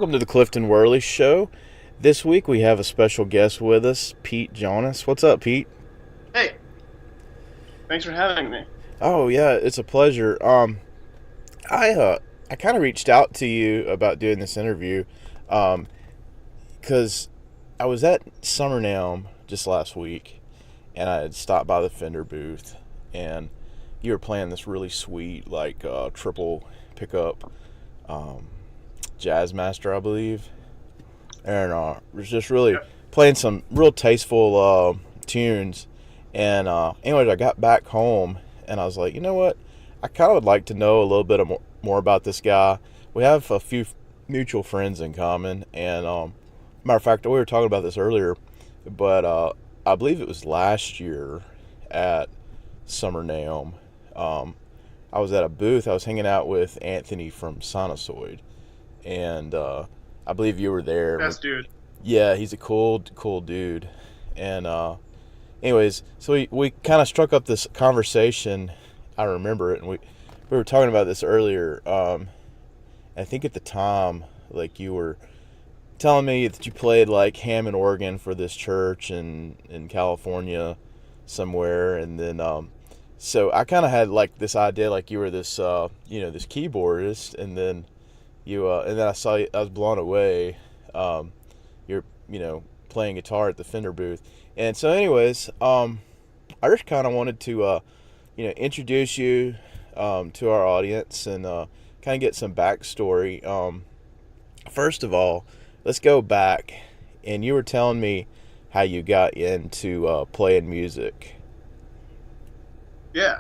Welcome to the Clifton Worley Show. This week we have a special guest with us, Pete Jonas. What's up, Pete? Hey, thanks for having me. Oh yeah, it's a pleasure. I kind of reached out to you about doing this interview, because I was at Summer NAMM just last week, and I had stopped by the Fender booth, and you were playing this really sweet triple pickup Jazz Master, I believe, and was just really Yep. playing some real tasteful tunes. And anyways, I got back home and I was like, you know what? I kind of would like to know a little bit more about this guy. We have a few mutual friends in common, and matter of fact, we were talking about this earlier, but I believe it was last year at Summer NAMM. I was at a booth. I was hanging out with Anthony from Sinusoid, and I believe you were there. Best dude. Yeah, he's a cool dude. And anyways, so we kind of struck up this conversation. I remember it, and we were talking about this earlier. I think at the time, like, you were telling me that you played like Hammond organ for this church in California somewhere, and then so I kind of had like this idea, like you were this this keyboardist, and then and then I saw you, I was blown away. You're playing guitar at the Fender booth, and so anyways, I just kind of wanted to introduce you to our audience and kind of get some backstory. First of all, let's go back, and you were telling me how you got into playing music. Yeah.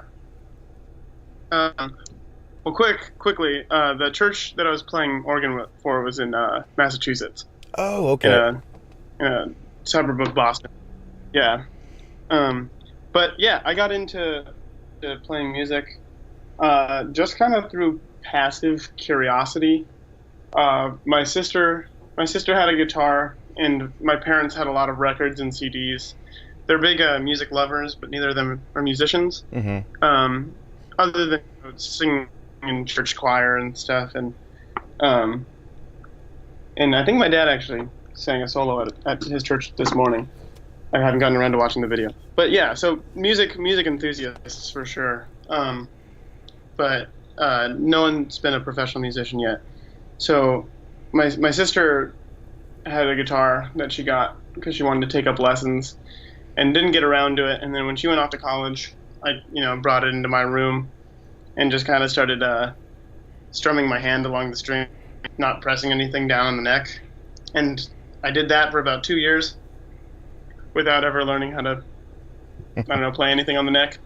Well, quickly, the church that I was playing organ for was in Massachusetts, Oh, in okay. a suburb of Boston. Yeah. But yeah, I got into playing music just kind of through passive curiosity. My sister had a guitar, and my parents had a lot of records and CDs. They're big music lovers, but neither of them are musicians. Mm-hmm. Other than singing in church choir and stuff, and I think my dad actually sang a solo at his church this morning. I haven't gotten around to watching the video, but yeah, so music enthusiasts for sure. But no one's been a professional musician yet. So my sister had a guitar that she got because she wanted to take up lessons and didn't get around to it. And then when she went off to college, I brought it into my room and just kind of started strumming my hand along the string, not pressing anything down on the neck. And I did that for about 2 years without ever learning how to, I don't know, play anything on the neck.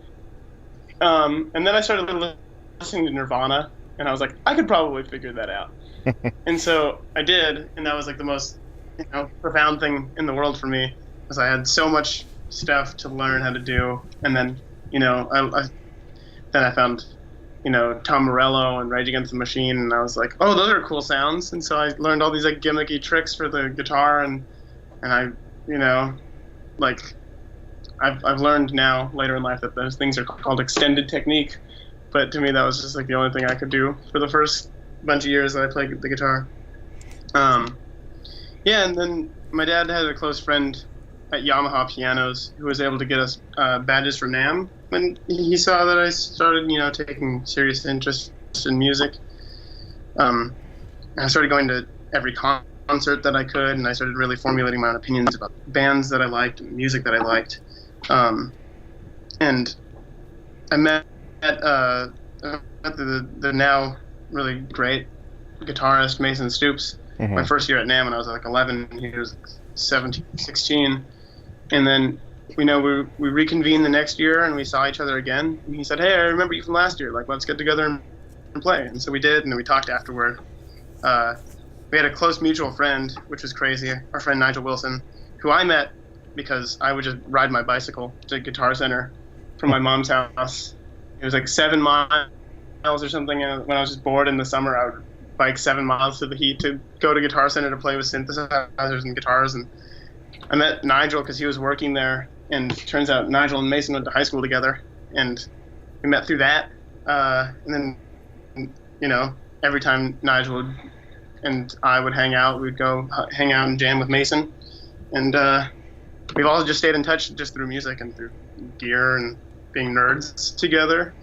And then I started listening to Nirvana, and I was like, I could probably figure that out. And so I did, and that was like the most profound thing in the world for me, because I had so much stuff to learn how to do. And then I found Tom Morello and Rage Against the Machine, and I was like, oh, those are cool sounds. And so I learned all these like gimmicky tricks for the guitar, and I I've learned now later in life that those things are called extended technique. But to me, that was just like the only thing I could do for the first bunch of years that I played the guitar. Yeah, and then my dad had a close friend at Yamaha Pianos who was able to get us badges for NAMM when he saw that I started, taking serious interest in music. And I started going to every concert that I could, and I started really formulating my own opinions about bands that I liked and music that I liked. And I met the now really great guitarist Mason Stoops Mm-hmm. my first year at NAMM when I was like 11, and he was 17, 16. And then we reconvened the next year, and we saw each other again, and he said, hey, I remember you from last year, like, let's get together and play. And so we did, and then we talked afterward. We had a close mutual friend, which was crazy, our friend Nigel Wilson, who I met because I would just ride my bicycle to Guitar Center from my mom's house. It was like 7 miles or something, and when I was just bored in the summer, I would bike 7 miles to the heat to go to Guitar Center to play with synthesizers and guitars. And I met Nigel because he was working there, and it turns out Nigel and Mason went to high school together, and we met through that. And then, every time Nigel would and I would hang out. We'd go hang out and jam with Mason, and we've all just stayed in touch just through music and through gear and being nerds together.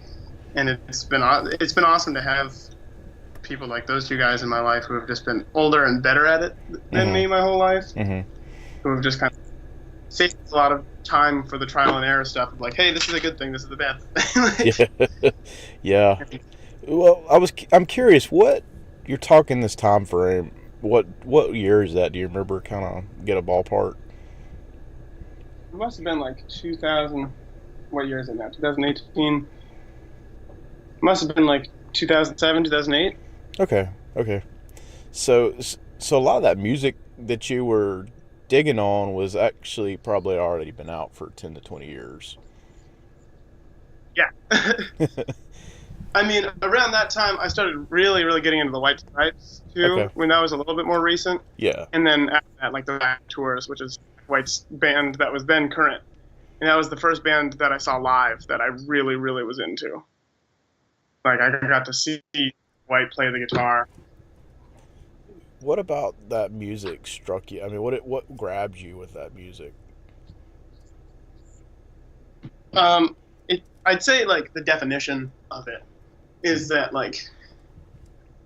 And it's been awesome to have people like those two guys in my life who have just been older and better at it than me my whole life, who have just kind of saved a lot of time for the trial and error stuff of like, hey, this is a good thing, this is the bad thing. Yeah. Yeah. Well, I'm curious, what you're talking this time frame, what year is that? Do you remember, kind of get a ballpark? It must have been like 2000. What year is it now? 2018. Must have been like 2007, 2008. Okay. So a lot of that music that you were digging on was actually probably already been out for 10 to 20 years. Yeah. I mean, around that time, I started really, really getting into the White Stripes, too, when that was a little bit more recent. Yeah. And then after that, like the Back Tours, which is White's band that was then current. And that was the first band that I saw live that I really, really was into. Like, I got to see White play the guitar. What about that music struck you? I mean, what grabbed you with that music? I'd say, like, the definition of it is that, like,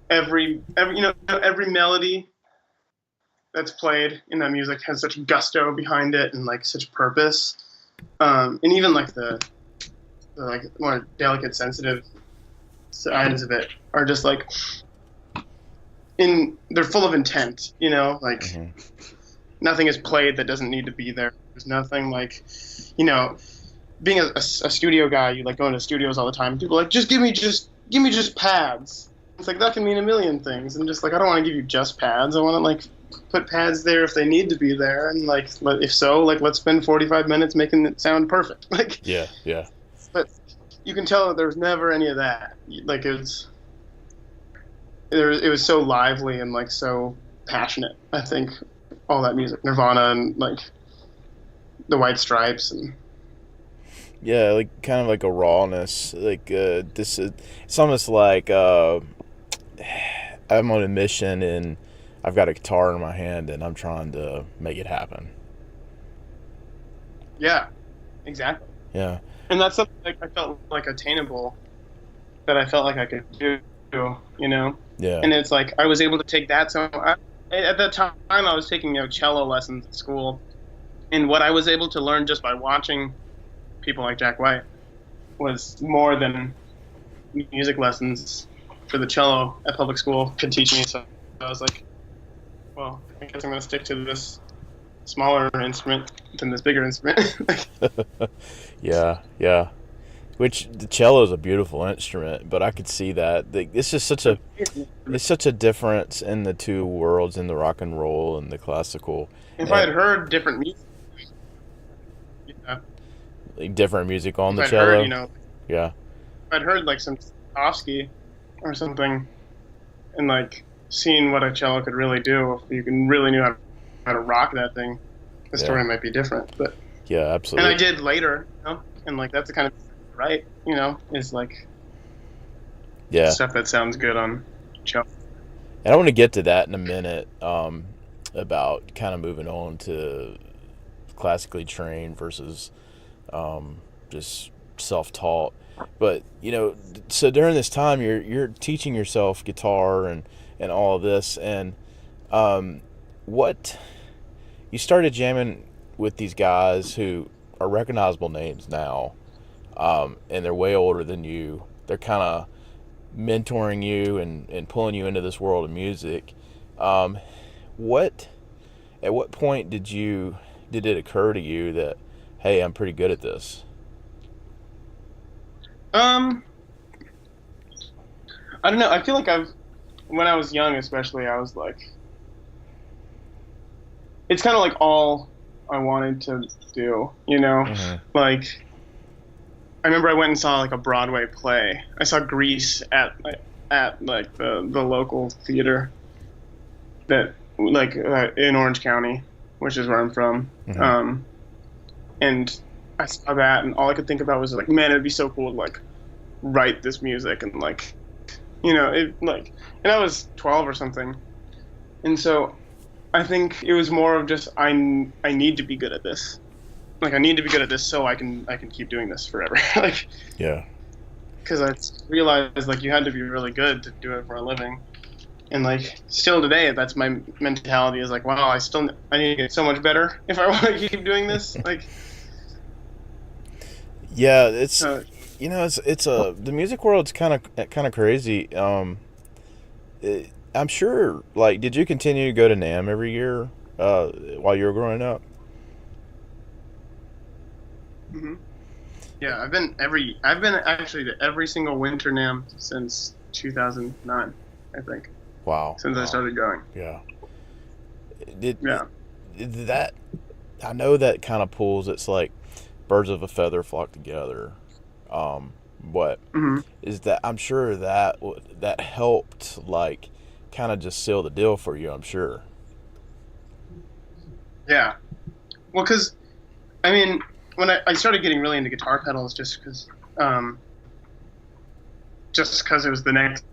every melody that's played in that music has such gusto behind it and, like, such purpose. And even, like, the like, more delicate, sensitive sides of it are just, like, they're full of intent, you know? Like, nothing is played that doesn't need to be there. There's nothing, like, you know, being a studio guy, you like going to studios all the time. People are like, just give me just pads. It's like, that can mean a million things. And just like, I don't want to give you just pads. I want to like put pads there if they need to be there. And like, if so, like, let's spend 45 minutes making it sound perfect. Like, yeah. But you can tell that there was never any of that. Like, it was so lively and like so passionate. I think all that music, Nirvana and like the White Stripes and. Yeah, like kind of like a rawness. Like this is, it's almost like I'm on a mission and I've got a guitar in my hand and I'm trying to make it happen. Yeah, exactly. Yeah. And that's something like I felt like attainable, that I felt like I could do, you know? Yeah. And it's like I was able to take that. So at that time I was taking cello lessons at school, and what I was able to learn just by watching people like Jack White was more than music lessons for the cello at public school could teach me. So I was like, well, I guess I'm going to stick to this smaller instrument than this bigger instrument. Yeah. Which the cello is a beautiful instrument, but I could see that it's just such a difference in the two worlds, in the rock and roll and the classical. If I had heard different music, like different music on the I'd cello. heard, you know, Yeah. I'd heard like some Tchaikovsky or something, and like seen what a cello could really do. If you really knew how to rock that thing, the story might be different. But yeah, absolutely. And I did later, you know, and like that's the kind of right, you know, is like stuff that sounds good on cello. And I want to get to that in a minute, about kind of moving on to classically trained versus just self-taught. But you know, so during this time you're teaching yourself guitar and all of this, and what you started jamming with these guys who are recognizable names now, and they're way older than you. They're kind of mentoring you and pulling you into this world of music. At what point did it occur to you that, hey, I'm pretty good at this? I don't know. I feel like when I was young especially, I was like, it's kind of like all I wanted to do, you know? Like, I remember I went and saw like a Broadway play. I saw Grease at like the local theater that like in Orange County, which is where I'm from. And I saw that, and all I could think about was like, man, it'd be so cool to like write this music and like, you know, it like, and I was 12 or something, And so I think it was more of just I need to be good at this. Like I need to be good at this so I can keep doing this forever. Like Yeah. because I realized like you had to be really good to do it for a living. And like still today, that's my mentality is like, wow, I need to get so much better if I want to keep doing this. Like, Yeah, it's it's the music world's kind of crazy. I'm sure. Like, did you continue to go to NAMM every year while you were growing up? hmm yeah, I've been actually to every single winter NAMM since 2009, I think, Wow. since I started going. Yeah. Did, Yeah. did that? I know that kind of pulls. It's like birds of a feather flock together. What hmm is that? I'm sure that helped, like, kind of just seal the deal for you. I'm sure. Yeah. Well, because I mean, when I started getting really into guitar pedals, just because it was the next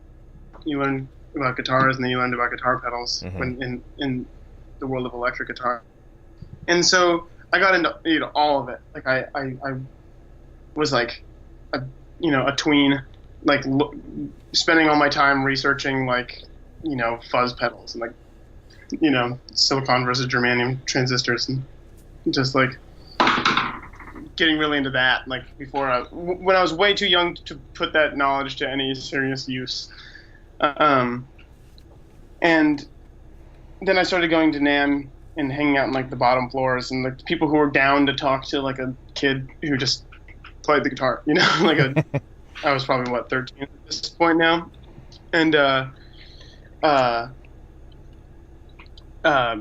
you learn about guitars and then you learned about guitar pedals Mm-hmm. when in the world of electric guitar, and so I got into all of it. Like I was like a tween, like spending all my time researching like fuzz pedals and like silicon versus germanium transistors and just like getting really into that, like when I was way too young to put that knowledge to any serious use. And then I started going to NAMM and hanging out in like the bottom floors and the people who were down to talk to like a kid who just played the guitar, I was probably 13 at this point now. And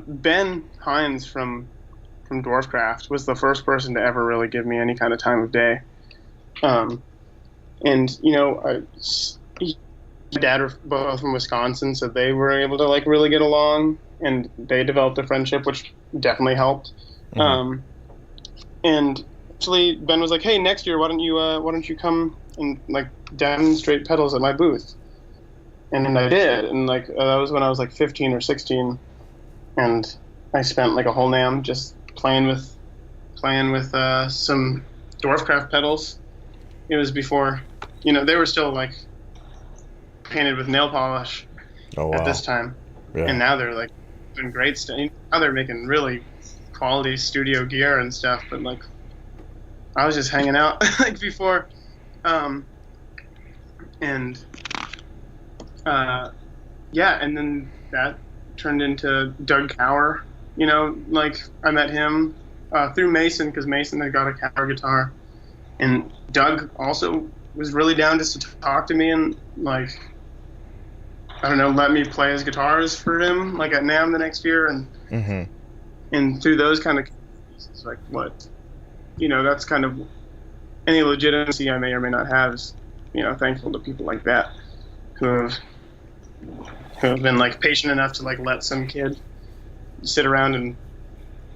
Ben Hines from Dwarfcraft was the first person to ever really give me any kind of time of day. And my dad were both from Wisconsin, so they were able to like really get along, and they developed a friendship, which definitely helped. Mm-hmm. And actually, Ben was like, "Hey, next year, why don't you come and like demonstrate pedals at my booth?" And then I did, and like that was when I was like 15 or 16, and I spent like a whole NAMM just playing with some Dwarfcraft pedals. It was before, they were still like painted with nail polish Oh, at wow. this time, Yeah. and now they're like doing great stuff. Now they're making really quality studio gear and stuff. But like, I was just hanging out like before, and yeah, and then that turned into Doug Cower. Like I met him through Mason because Mason had got a Cower guitar, and Doug also was really down just to talk to me and like, I don't know, let me play his guitars for him like at NAMM the next year, and Mm-hmm. and through those kind of cases, like what that's kind of any legitimacy I may or may not have is thankful to people like that who have been like patient enough to like let some kid sit around and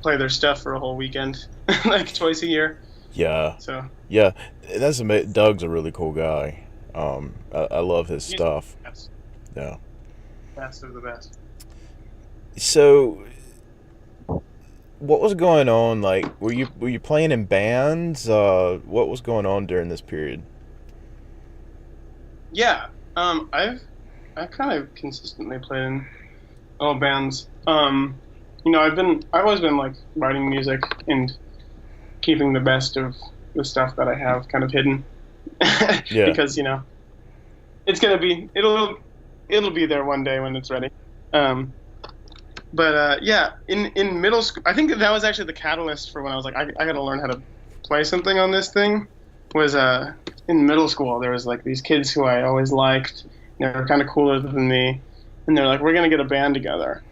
play their stuff for a whole weekend like twice a year. Yeah. So Yeah. That's amazing. Doug's a really cool guy. I love his he's stuff. the best, Yeah. best of the best. So, what was going on? Like, were you playing in bands? What was going on during this period? Yeah, I've kind of consistently played in all bands. I've always been like writing music and keeping the best of the stuff that I have kind of hidden. Yeah. Because it'll be there one day when it's ready. But yeah, in middle school, I think that was actually the catalyst for when I was like, I got to learn how to play something on this thing. Was in middle school, there was like these kids who I always liked. They were kind of cooler than me, and they're like, we're gonna get a band together.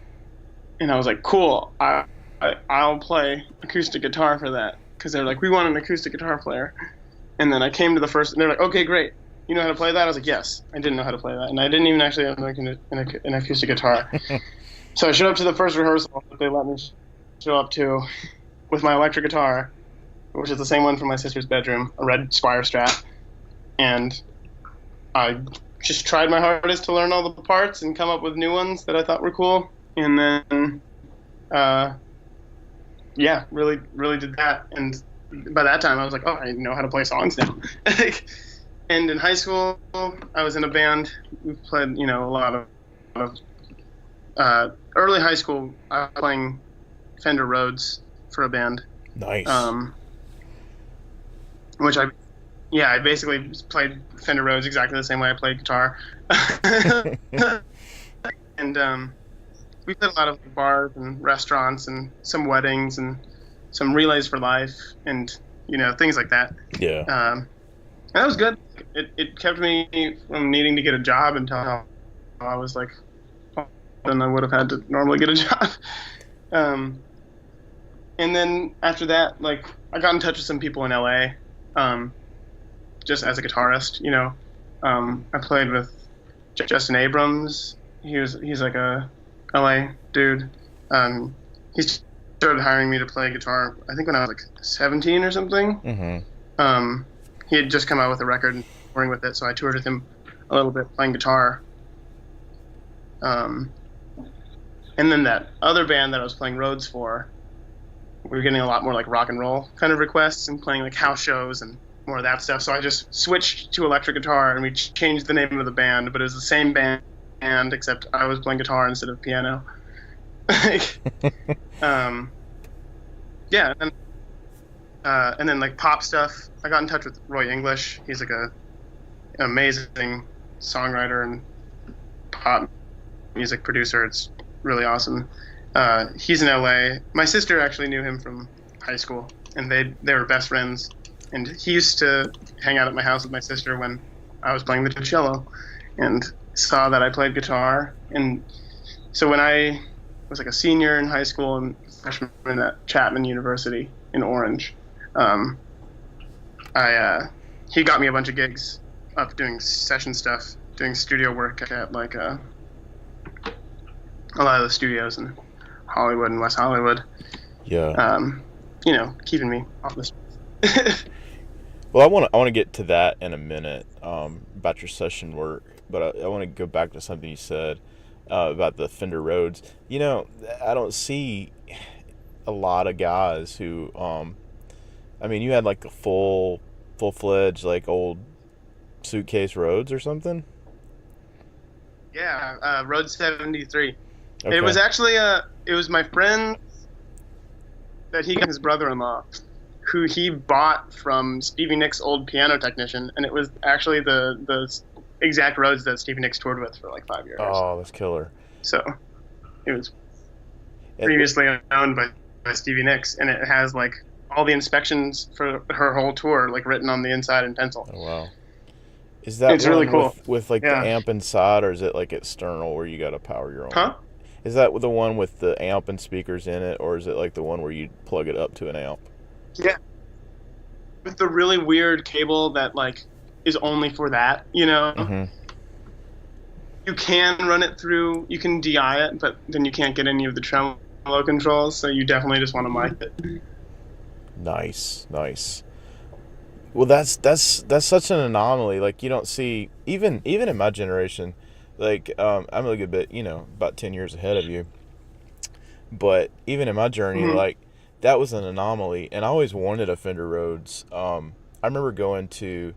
And I was like, cool. I'll play acoustic guitar for that, because they're like, we want an acoustic guitar player. And then I came to the first, and they're like, okay, great. You know how to play that? I was like, yes. I didn't know how to play that, and I didn't even actually have an acoustic guitar. So I showed up to the first rehearsal that they let me show up to with my electric guitar, which is the same one from my sister's bedroom, a red Squire Strat. And I just tried my hardest to learn all the parts and come up with new ones that I thought were cool. and then yeah, really did that. And by that time, I was like, oh, I know how to play songs now. And in high school, I was in a band. We played, a lot of early high school. I was playing Fender Rhodes for a band. Nice. Which I basically played Fender Rhodes exactly the same way I played guitar. And we played a lot of bars and restaurants and some weddings and some relays for life and things like that. Yeah. And that was good. It kept me from needing to get a job until I was like, then I would have had to normally get a job. And then after that, like, I got in touch with some people in LA, just as a guitarist. I played with Justin Abrams. He's like a LA dude. He started hiring me to play guitar, I think when I was like 17 or something. Mm-hmm. He had just come out with a record and touring with it, so I toured with him a little bit playing guitar. And then that other band that I was playing Rhodes for, we were getting a lot more like rock and roll kind of requests and playing like house shows and more of that stuff. So I just switched to electric guitar and we changed the name of the band, but it was the same band except I was playing guitar instead of piano. Yeah, and then like pop stuff. I got in touch with Roy English. He's like an amazing songwriter and pop music producer. It's really awesome. He's in LA. My sister actually knew him from high school, and they were best friends. And he used to hang out at my house with my sister when I was playing the cello, and saw that I played guitar. And so when I was like a senior in high school and freshman at Chapman University in Orange, he got me a bunch of gigs up doing session stuff, doing studio work at like a lot of the studios in Hollywood and West Hollywood. Yeah. Keeping me off the streets. Well, I want to get to that in a minute, about your session work, but I want to go back to something you said about the Fender Rhodes. I don't see a lot of guys who, you had like a full-fledged like old suitcase Rhodes or something. Yeah, Rhodes 73. Okay. It was actually it was my friend that he got his brother-in-law, who he bought from Stevie Nicks' old piano technician, and it was actually the exact Rhodes that Stevie Nicks toured with for like 5 years. Oh, that's killer. So it was previously owned by Stevie Nicks, and it has like all the inspections for her whole tour like written on the inside in pencil. Oh, wow. Is that it's really cool with like the amp inside, or is it like external where you got to power your own? Huh? Is that the one with the amp and speakers in it, or is it like the one where you plug it up to an amp? Yeah. With the really weird cable that like is only for that, Mm-hmm. You can run it through, you can DI it, but then you can't get any of the tremolo controls, so you definitely just want to mic it. Nice. Well, that's such an anomaly. Like, you don't see even in my generation. Like, I'm a good bit, about 10 years ahead of you. But even in my journey, Mm-hmm. like, that was an anomaly, and I always wanted a Fender Rhodes. I remember going to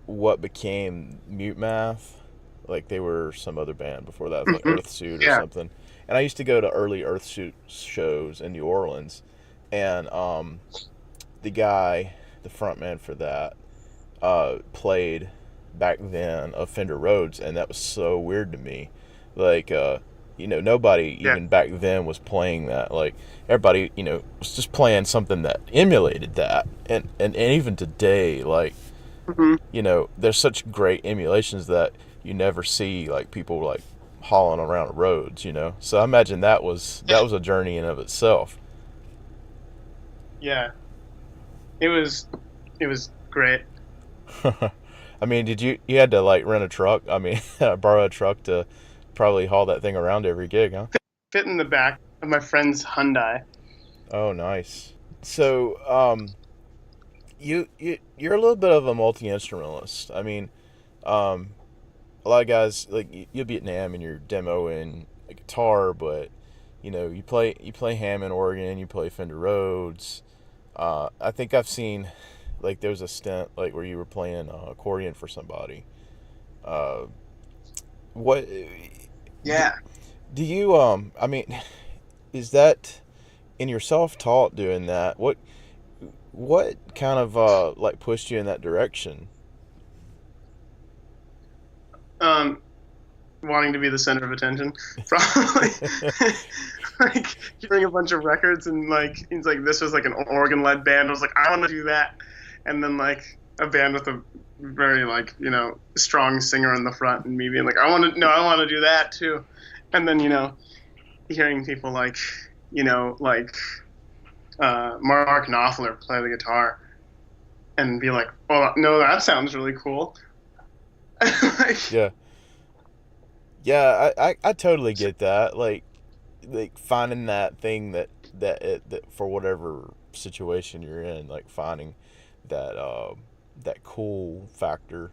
what became Mute Math. Like, they were some other band before that, like Earthsuit or something. And I used to go to early Earthsuit shows in New Orleans, and the guy, the frontman for that, played back then a Fender Rhodes, and that was so weird to me. Like, nobody even back then was playing that. Like, everybody, was just playing something that emulated that. And even today, like, there's such great emulations that you never see, like, people, like, hauling around Rhodes, So I imagine that was a journey in of itself. Yeah. It was great. I mean, you had to, like, rent a truck? I mean, borrow a truck to probably haul that thing around every gig, huh? Fit in the back of my friend's Hyundai. Oh, nice. So, you're a little bit of a multi-instrumentalist. I mean, a lot of guys, like, you'll be at NAMM and you're demoing a guitar, but you play Hammond organ, you play Fender Rhodes. I think I've seen like there was a stint like where you were playing accordion for somebody. Uh, what Yeah. do you I mean, is that in your self-taught doing that? What kind of like pushed you in that direction? Um, Wanting to be the center of attention, probably. Like hearing a bunch of records and like it's like this was like an organ-led band. I was like, I want to do that, and then like a band with a very like strong singer in the front, and me being like, I want to do that too, and then hearing people like Mark Knopfler play the guitar, and be like, oh no, that sounds really cool. Like, Yeah. Yeah, I totally get that. Like finding that thing that for whatever situation you're in, like finding that that cool factor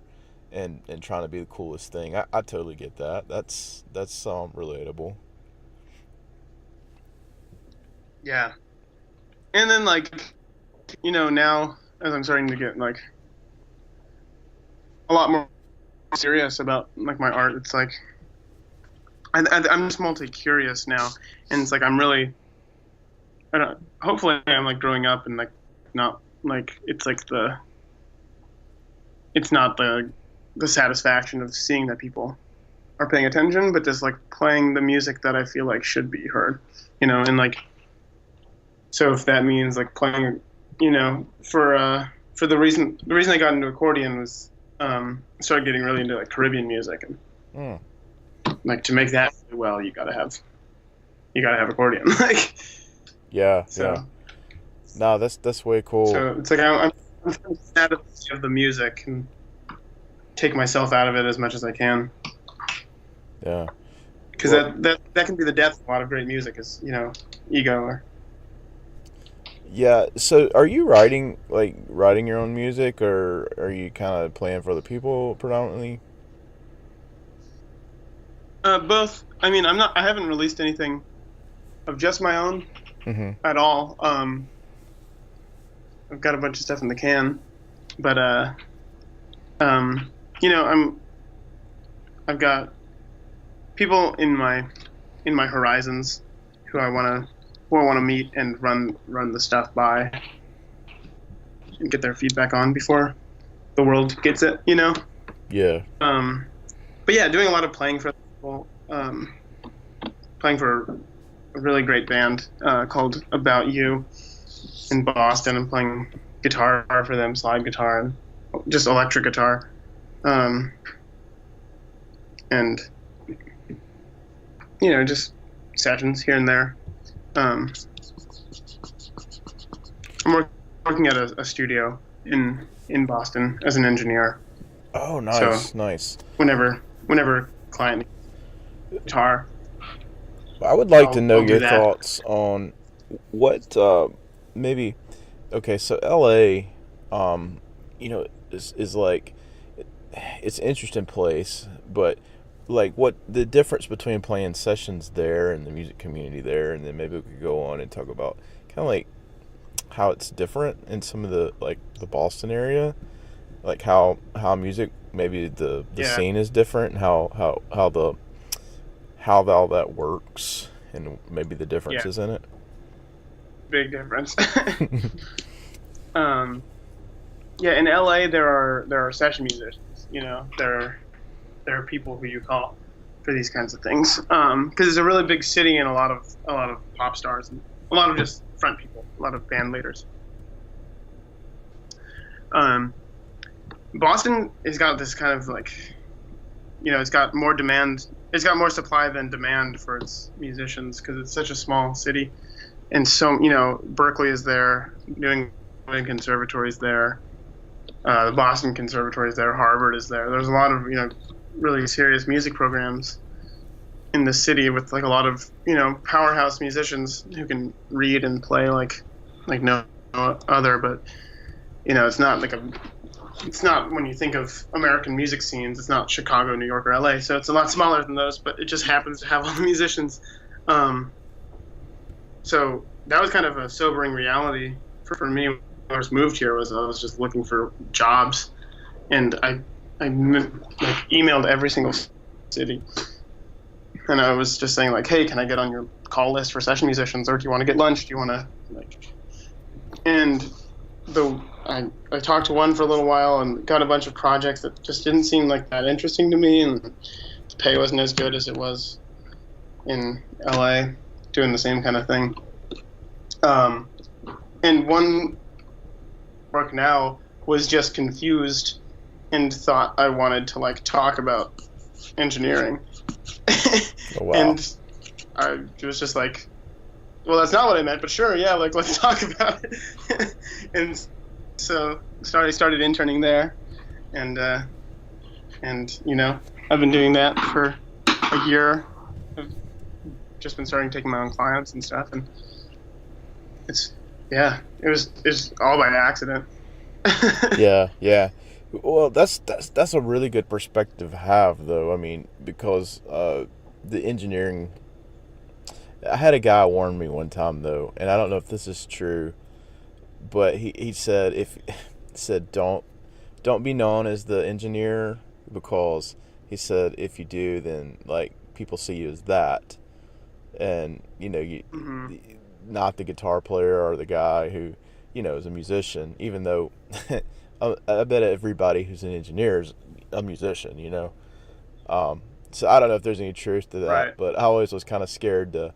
and trying to be the coolest thing. I totally get that. That's relatable. yeah. And then like now as I'm starting to get like a lot more serious about like my art, it's like I'm just multi-curious now, and it's like I'm really I don't hopefully I'm like growing up and like not like it's not the satisfaction of seeing that people are paying attention, but just like playing the music that I feel like should be heard, and like so if that means like playing for the reason I got into accordion was started getting really into like Caribbean music, and Mm. like to make that really well you gotta have accordion. Like Yeah, so yeah. No, that's way cool. so it's like I'm sad of the music and take myself out of it as much as I can, Yeah. because Well, that can be the death of a lot of great music is ego or yeah. So, are you writing your own music, or are you kind of playing for other people predominantly? both. I mean, I haven't released anything of just my own Mm-hmm. at all. I've got a bunch of stuff in the can, but I've got people in my horizons who I want to meet and run the stuff by and get their feedback on before the world gets it. Yeah. But yeah, doing a lot of playing for people. Playing for a really great band called About You in Boston, and playing guitar for them, slide guitar and just electric guitar, and just sessions here and there. I'm working at a studio in Boston as an engineer. Oh, So nice, nice. whenever client needs guitar, I would like to know I'll do your that. thoughts on what maybe. Okay, so L.A. Is like it's an interesting place, but like what the difference between playing sessions there and the music community there, and then maybe we could go on and talk about kind of like how it's different in some of the Boston area, like how music maybe the Yeah, scene is different, and how all that works, and maybe the yeah, differences in it. big difference. um, yeah, in LA there are session musicians. There are people who you call for these kinds of things. Because it's a really big city and a lot of pop stars and a lot of just front people, a lot of band leaders. Um, Boston has got this kind of like, it's got more demand. It's got more supply than demand for its musicians because it's such a small city. And so, Berkeley is there, New England Conservatory is there, the Boston Conservatory is there, Harvard is there. There's a lot of, really serious music programs in the city with like a lot of, powerhouse musicians who can read and play like no other. But, it's not when you think of American music scenes, it's not Chicago, New York, or LA. So it's a lot smaller than those, but it just happens to have all the musicians. so that was kind of a sobering reality for me when I first moved here. Was I was just looking for jobs, and I like emailed every single city, and I was just saying like, hey, can I get on your call list for session musicians, or do you want to get lunch? Do you want to like? And I talked to one for a little while and got a bunch of projects that just didn't seem like that interesting to me, and the pay wasn't as good as it was in LA doing the same kind of thing. And one work now was just confused and thought I wanted to like talk about engineering. Oh, wow. And I was just like, well, that's not what I meant, but sure, yeah, like let's talk about it. And so started interning there, and you know, I've been doing that for a year. I've just been starting taking my own clients and stuff, and it's all by accident. Yeah. Well, that's a really good perspective to have, though. I mean, because the engineering. I had a guy warn me one time, though, and I don't know if this is true, but he said don't be known as the engineer, because he said if you do, then like people see you as that, and you know not the guitar player or the guy who is a musician, even though I bet everybody who's an engineer is a musician, so I don't know if there's any truth to that, right. But I always was kind of scared to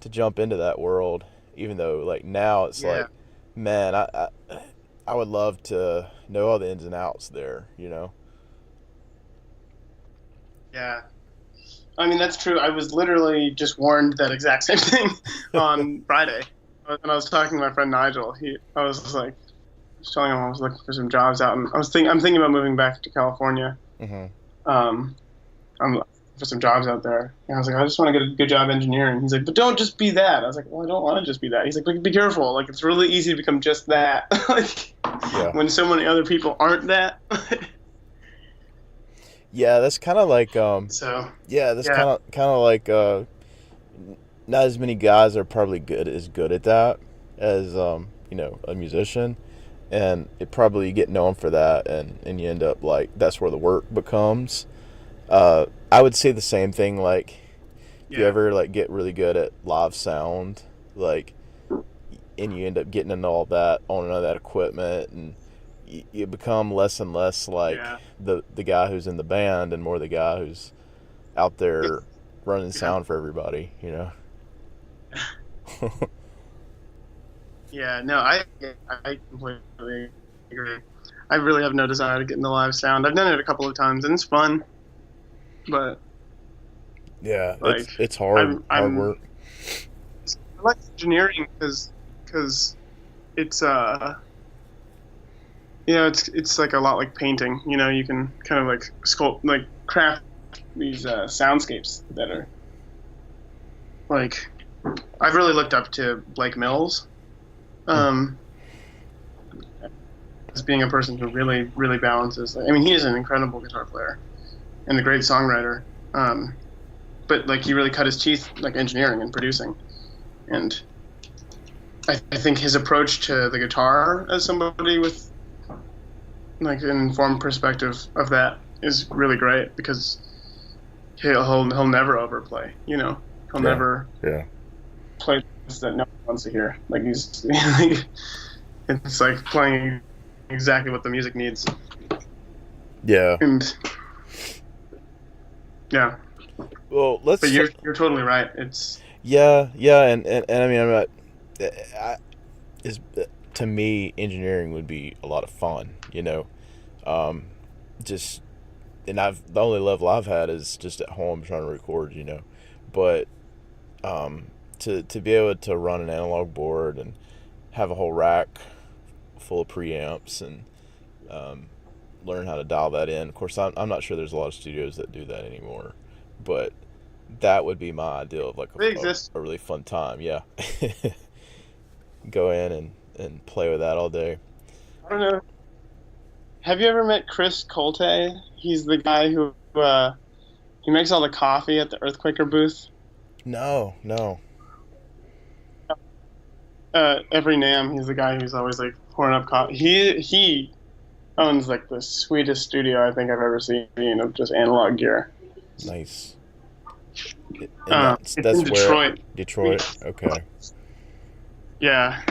jump into that world, even though like now it's like, man, I would love to know all the ins and outs there, Yeah. I mean, that's true. I was literally just warned that exact same thing on Friday. When I was talking to my friend Nigel, I was telling him I was looking for some jobs out, and I'm thinking about moving back to California. Mm-hmm. I'm looking for some jobs out there. And I was like, I just want to get a good job engineering. He's like, but don't just be that. I was like, well, I don't want to just be that. He's like, but be careful. Like, it's really easy to become just that. When so many other people aren't that. Yeah, that's kind of like kind of like not as many guys are probably good at that as a musician, and it probably get known for that, and you end up like that's where the work becomes. I would say the same thing, like if you ever like get really good at live sound, like, and you end up getting into all that, owning all that equipment, and you become less and less like the guy who's in the band and more the guy who's out there running sound for everybody, Yeah, no, I completely agree. I really have no desire to get into live sound. I've done it a couple of times and it's fun, but yeah, like, it's hard work. I like engineering because it's it's like a lot like painting. You can kind of like sculpt, like craft these soundscapes that are like. I've really looked up to Blake Mills, as being a person who really, really balances. I mean, he is an incredible guitar player and a great songwriter, but like he really cut his teeth like engineering and producing, and I think his approach to the guitar as somebody with like an informed perspective of that is really great, because he'll never overplay. He'll never play things that no one wants to hear. Like he's it's like playing exactly what the music needs. Yeah. And yeah. Well, But you're totally right. It's and I mean, I'm not. To me, engineering would be a lot of fun. Just, and the only level I've had is just at home trying to record. But to be able to run an analog board and have a whole rack full of preamps and learn how to dial that in. Of course, I'm not sure there's a lot of studios that do that anymore, but that would be my ideal of like a really fun time. Yeah. Go in and play with that all day. I don't know. Have you ever met Chris Colte? He's the guy who he makes all the coffee at the Earthquaker booth. No. every NAMM, he's the guy who's always like pouring up coffee. He owns like the sweetest studio I think I've ever seen of just analog gear. Nice. And It's that's in where Detroit. Detroit. Okay. Yeah.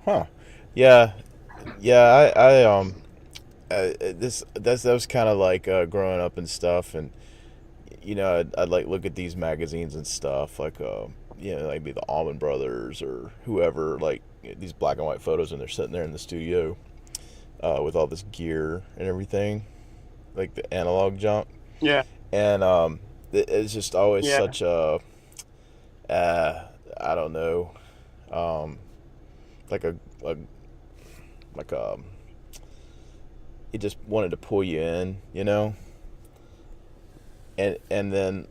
Huh. Yeah. Yeah. That was kind of like growing up and stuff, and I'd like look at these magazines and stuff, like like maybe the Allman Brothers or whoever, like these black and white photos, and they're sitting there in the studio with all this gear and everything, like the analog junk. Yeah. And it's just always Yeah. such a I don't know, like a like it just wanted to pull you in, and then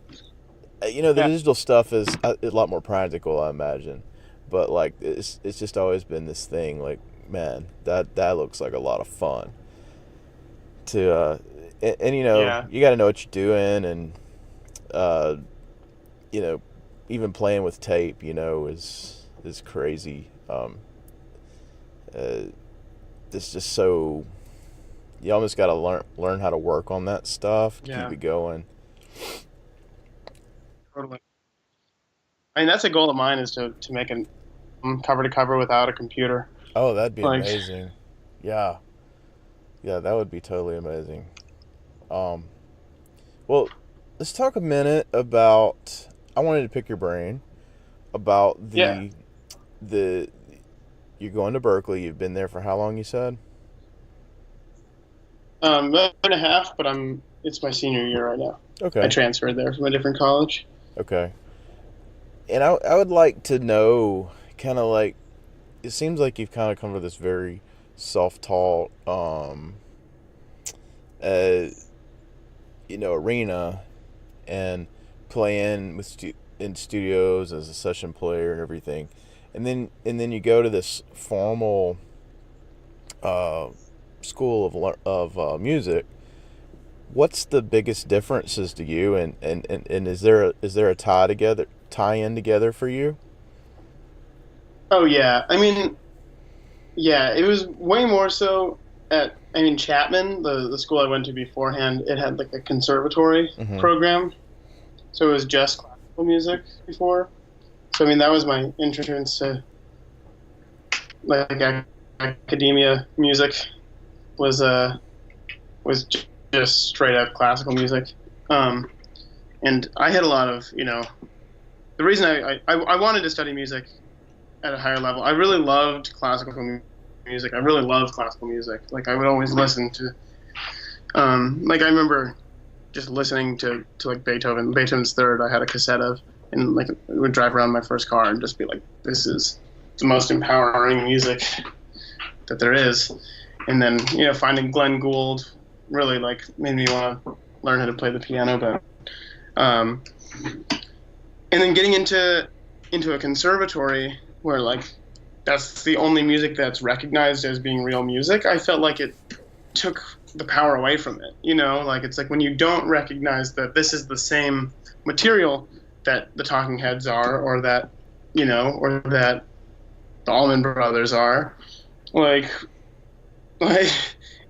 the Yeah. digital stuff is a lot more practical, I imagine, but like it's just always been this thing, like, man, that looks like a lot of fun to and Yeah. you got to know what you're doing, and even playing with tape, is crazy. It's just so, you almost got to learn how to work on that stuff, Yeah. keep it going. Totally. I mean, that's a goal of mine, is to make a cover to cover without a computer. Oh, that'd be Like, amazing. Yeah. Yeah, that would be totally amazing. Um, well, let's talk a minute about, I wanted to pick your brain about yeah, the you're going to Berkeley. You've been there for how long, you said? year and a half, but it's my senior year right now. I Okay. transferred there from a different college. Okay. And I would like to know, kind of like, it seems like you've kind of come to this very self-taught, uh, arena, and playing in studios as a session player and everything, and then you go to this formal uh, school of music. What's the biggest differences to you, and is there a tie in together for you? Oh yeah, I mean, yeah, it was way more so Chapman, the school I went to beforehand. It had like a conservatory Mm-hmm. program, so it was just classical music before. So I mean, that was my entrance to like academia music, was just straight up classical music. Um, and I had a lot of, the reason I wanted to study music at a higher level. I really loved classical music. I really loved classical music. Like, I would always listen to, like, I remember just listening to like Beethoven's Third. I had a cassette of, and like I would drive around my first car and just be like, this is the most empowering music that there is. And then, finding Glenn Gould really like made me want to learn how to play the piano better. And then getting into a conservatory where like that's the only music that's recognized as being real music, I felt like it took the power away from it. Like, it's like when you don't recognize that this is the same material that the Talking Heads are, or that or that the Allman Brothers are, like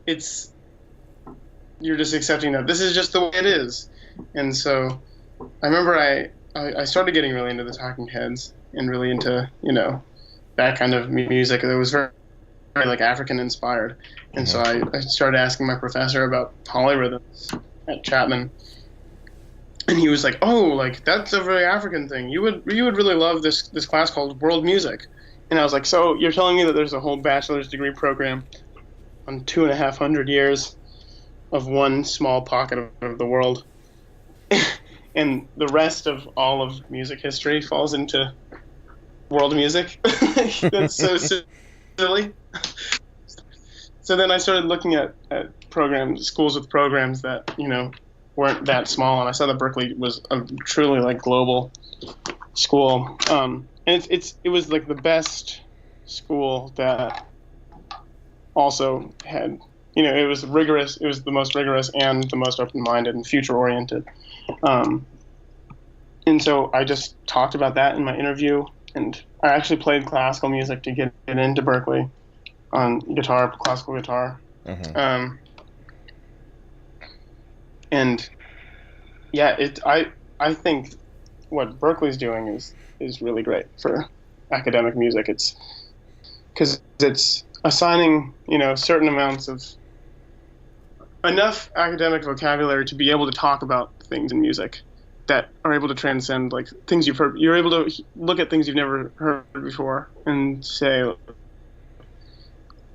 it's, you're just accepting that this is just the way it is. And so I remember I started getting really into the Talking Heads and really into that kind of music that was very, very like African inspired. And so I started asking my professor about polyrhythms at Chapman, and he was like, "Oh, like that's a very African thing. You would really love this class called World Music." And I was like, "So you're telling me that there's a whole bachelor's degree program on 2,500 years of one small pocket of the world, and the rest of all of music history falls into world music?" That's so silly. So then I started looking at schools with programs that weren't that small, and I saw that Berkeley was a truly like global school. And it was like the best school that also had, it was rigorous. It was the most rigorous and the most open-minded and future-oriented. And so I just talked about that in my interview, and I actually played classical music to get into Berkeley on guitar, classical guitar. Mm-hmm. And yeah, I think what Berkeley's doing is really great for academic music. It's because it's assigning, certain amounts of enough academic vocabulary to be able to talk about things in music that are able to transcend like things you've heard. You're able to look at things you've never heard before and say,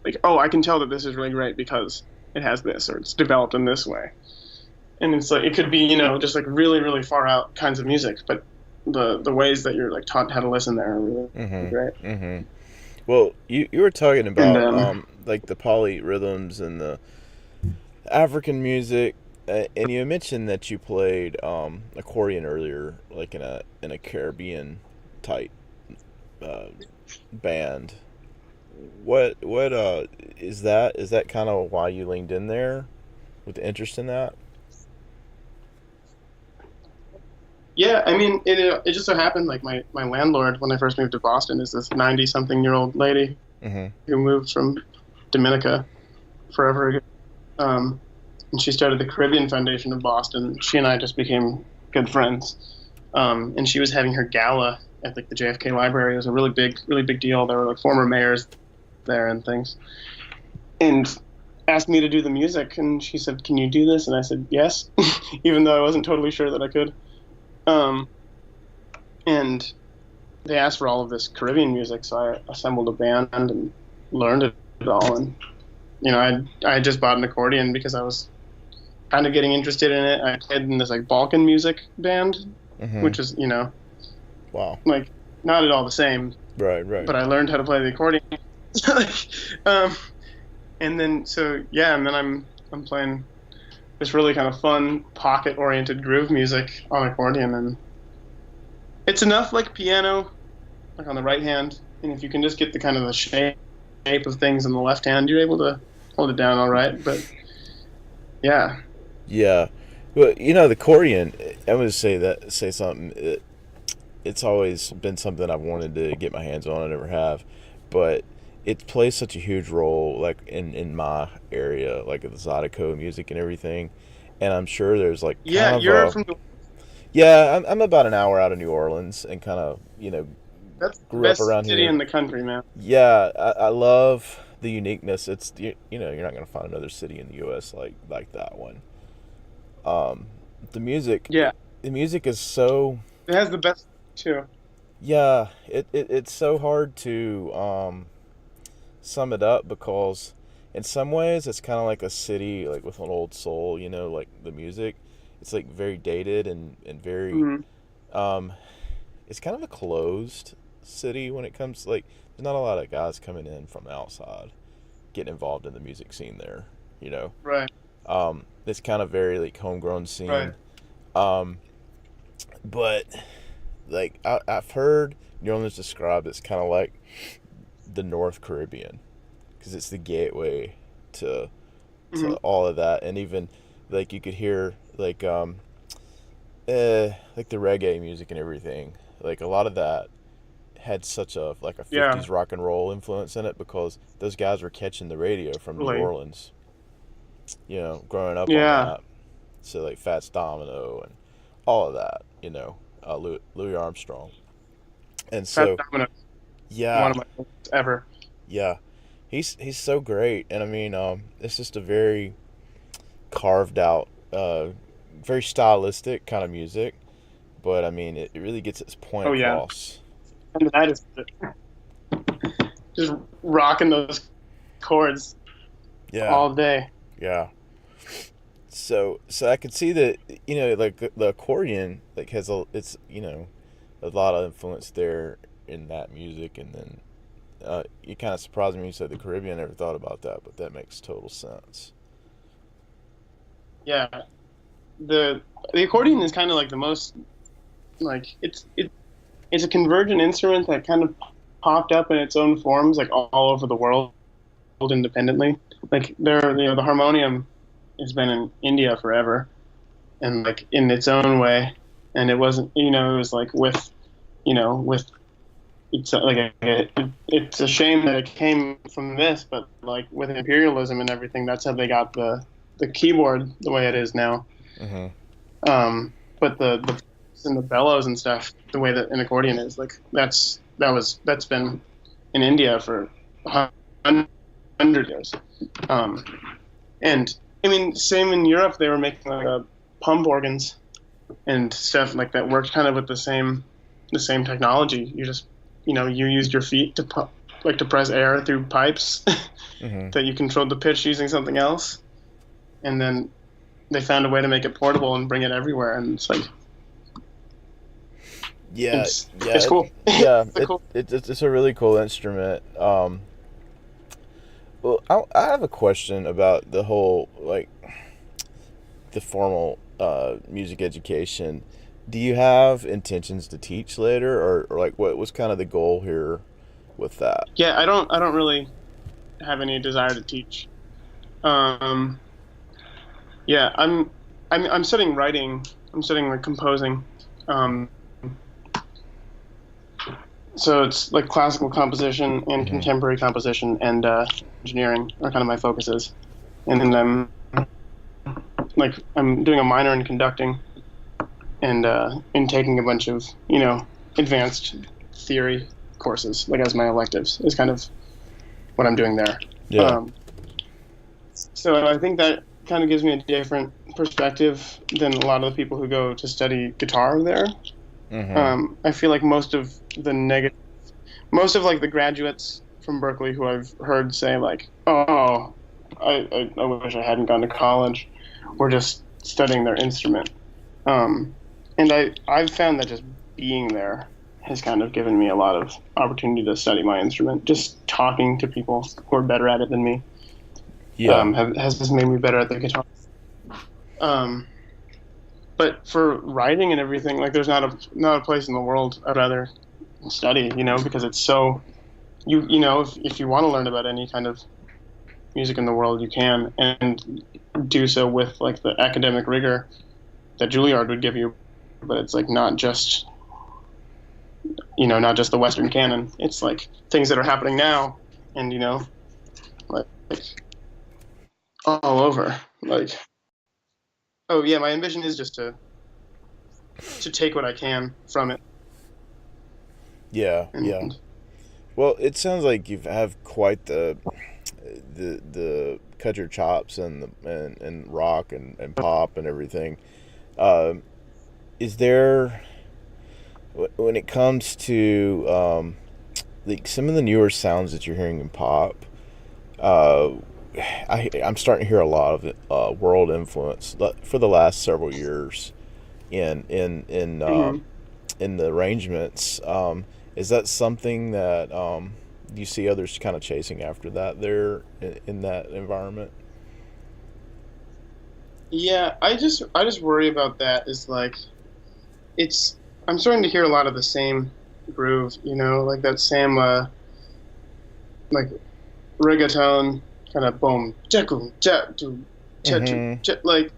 like, oh, I can tell that this is really great because it has this, or it's developed in this way. And it's like, it could be, just like really, really far out kinds of music, but the ways that you're like taught how to listen there are really great. Mm-hmm. Well, you were talking And about like the polyrhythms and the African music, and you mentioned that you played accordion earlier, like in a Caribbean type band. What is that? Is that kind of why you leaned in there with the interest in that? yeah, I mean, it just so happened like my landlord when I first moved to Boston is this 90-something-year-old lady Mm-hmm. who moved from Dominica forever ago. And she started the Caribbean Foundation of Boston. She and I just became good friends. And she was having her gala at like the JFK Library. It was a really big deal. There were like former mayors there and things. And asked me to do the music. And she said, "Can you do this?" And I said, "Yes," even though I wasn't totally sure that I could. And they asked for all of this Caribbean music, so I assembled a band and learned it all. And I just bought an accordion because I was kind of getting interested in it. I played in this like Balkan music band, Mm-hmm. which is Wow. like not at all the same. Right. But I learned how to play the accordion. And then and then I'm playing this really kind of fun pocket-oriented groove music on accordion, and it's enough like piano, like on the right hand, and if you can just get the kind of the shape of things on the left hand, you're able to hold it down all right. But yeah. Yeah. Well, the accordion, I'm going to say something. It's always been something I've wanted to get my hands on. I never have. But it plays such a huge role, like, in my area, like, the Zydeco music and everything. And I'm sure there's, like, Yeah, kind of you're from the Yeah, I'm about an hour out of New Orleans and kind of, that's the grew up best around city here. in the country, man. Yeah, I love the uniqueness. It's, you're not going to find another city in the U.S. like that one. Um, the music, Yeah, the music is so, it has the best too. yeah, it's so hard to sum it up because in some ways it's kind of like a city like with an old soul, like the music. It's like very dated and very, Mhm. um, it's kind of a closed city when it comes to, like, there's not a lot of guys coming in from the outside getting involved in the music scene there, you know. Right, It's kind of very like homegrown scene. right. Um, but like I've heard New Orleans described as kind of like the North Caribbean because it's the gateway to Hmm. all of that, and even like you could hear like the reggae music and everything. Like a lot of that had such a like a Yeah, 50s rock and roll influence in it because those guys were catching the radio from New totally. Orleans, growing up on Yeah, that. So like Fats Domino and all of that, Louis Armstrong. And Fat so Domino, one yeah, of my favorites ever. yeah, he's so great, and I mean, it's just a very carved out, very stylistic kind of music, but I mean, it really gets its point Oh yeah, across. and that is just rocking those chords Yeah, all day. yeah. So I could see that, like the accordion like has a lot of influence there in that music, and then you kind of surprised me when you said the Caribbean. I never thought about that, but that makes total sense. Yeah, the accordion is kind of like the most like it's a convergent instrument that kind of popped up in its own forms like all over the world independently. Like the harmonium has been in India forever and like in its own way, and it wasn't it was like with it's it's a shame that it came from this, but like with imperialism and everything, that's how they got the keyboard the way it is now. Mm-hmm. But the and the bellows and stuff, the way that an accordion is, like that's been in India for 100 years. Um, and I mean, same in Europe, they were making like pump organs and stuff like that worked kind of with the same technology. You just you used your feet to to press air through pipes Mm-hmm. that you controlled the pitch using something else, and then they found a way to make it portable and bring it everywhere. And it's like Yeah, it's cool. yeah. It's cool. It's a really cool instrument. Well, I have a question about the whole, like, the formal music education. Do you have intentions to teach later, or like what was kind of the goal here with that? Yeah, I don't really have any desire to teach. Um, yeah, I'm studying writing. I'm studying like composing. Um, so it's like classical composition and Mm-hmm. contemporary composition and engineering are kind of my focuses. And then I'm doing a minor in conducting and in taking a bunch of advanced theory courses like as my electives is kind of what I'm doing there. Yeah. So I think that kind of gives me a different perspective than a lot of the people who go to study guitar there. Mm-hmm. I feel like most of like the graduates from Berkeley who I've heard say like, "Oh, I wish I hadn't gone to college," were just studying their instrument. And I've found that just being there has kind of given me a lot of opportunity to study my instrument. Just talking to people who are better at it than me, Yeah. has just made me better at the guitar. But for writing and everything, like there's not a place in the world I'd rather study, because it's so if you want to learn about any kind of music in the world, you can, and do so with like the academic rigor that Juilliard would give you. But it's like not just the Western canon. It's like things that are happening now, and like all over. Like, oh yeah, my ambition is just to take what I can from it. Yeah. Yeah. And Well, it sounds like you have quite the cut your chops and rock and pop and everything. Is there, when it comes to like some of the newer sounds that you're hearing in pop, uh, I'm starting to hear a lot of world influence for the last several years mhm. in the arrangements. Is that something that you see others kind of chasing after that there in that environment? Yeah, I just worry about that. Is like it's I'm starting to hear a lot of the same groove, like that same like reggaeton kind of boom, jackoo, jackoo, jackoo, Mm-hmm. like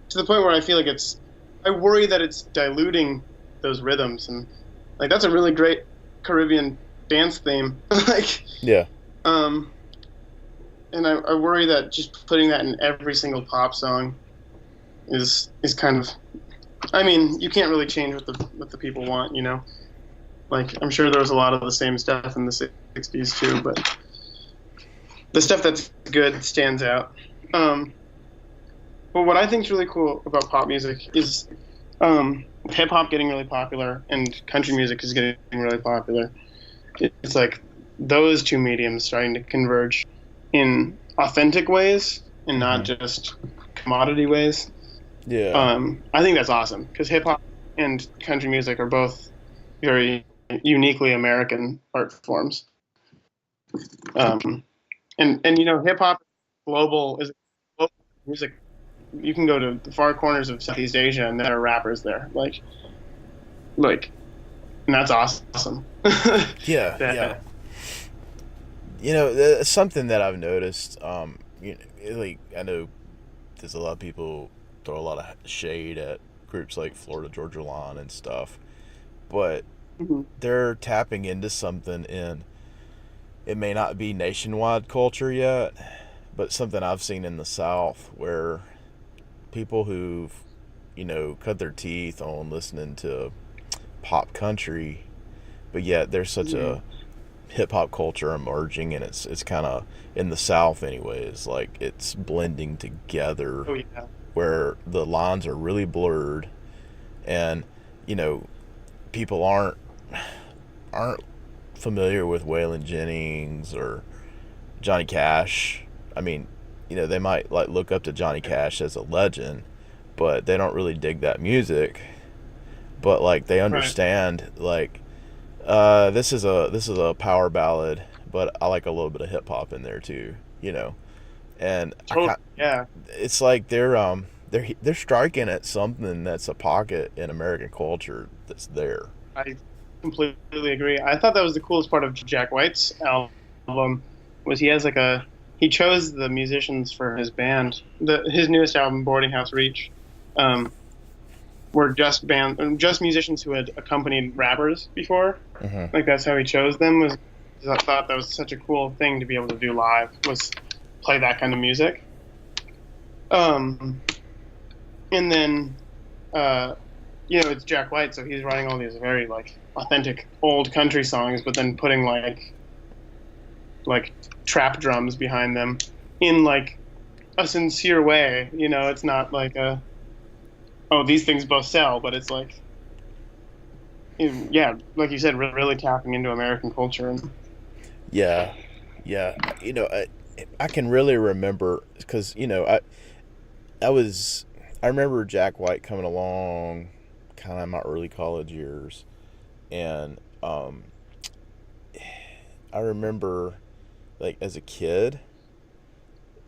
to the point where I feel like I worry that it's diluting those rhythms, and like that's a really great Caribbean dance theme, like Yeah. um, and I worry that just putting that in every single pop song is kind of, I mean, you can't really change what the people want, Like I'm sure there was a lot of the same stuff in the '60s too, but the stuff that's good stands out. Um, but what I think is really cool about pop music is hip hop getting really popular and country music is getting really popular. It's like those two mediums starting to converge in authentic ways and not Mm-hmm. just commodity ways. Yeah. I think that's awesome because hip hop and country music are both very uniquely American art forms. And hip hop is global music. You can go to the far corners of Southeast Asia and there are rappers there, like, and that's awesome. Yeah. Yeah. That, Something that I've noticed. Like I know there's a lot of people throw a lot of shade at groups like Florida Georgia Line and stuff, but Mhm. they're tapping into something in, it may not be nationwide culture yet, but something I've seen in the South where people who've, cut their teeth on listening to pop country, but yet there's such Mhm. a hip hop culture emerging, and it's kind of in the South anyways, like it's blending together Oh yeah. where the lines are really blurred, and you know people aren't familiar with Waylon Jennings or Johnny Cash. I mean, they might like look up to Johnny Cash as a legend, but they don't really dig that music. But like they Right. understand like this is a power ballad, but I like a little bit of hip hop in there too, And Totally. Yeah. it's like they're striking at something that's a pocket in American culture that's there. I completely agree. I thought that was the coolest part of Jack White's album was he chose the musicians for his band. His newest album, Boarding House Reach, um, were just musicians who had accompanied rappers before. Hmm. Like that's how he chose them. I thought that was such a cool thing to be able to do live, was play that kind of music. Um, and then uh, it's Jack White, so he's writing all these very like authentic old country songs, but then putting like trap drums behind them in like a sincere way. It's not like these things both sell, but it's like yeah, like you said, really tapping into American culture. And Yeah, yeah. I can really remember because I was I remember Jack White coming along, kind of in my early college years, and I remember like as a kid,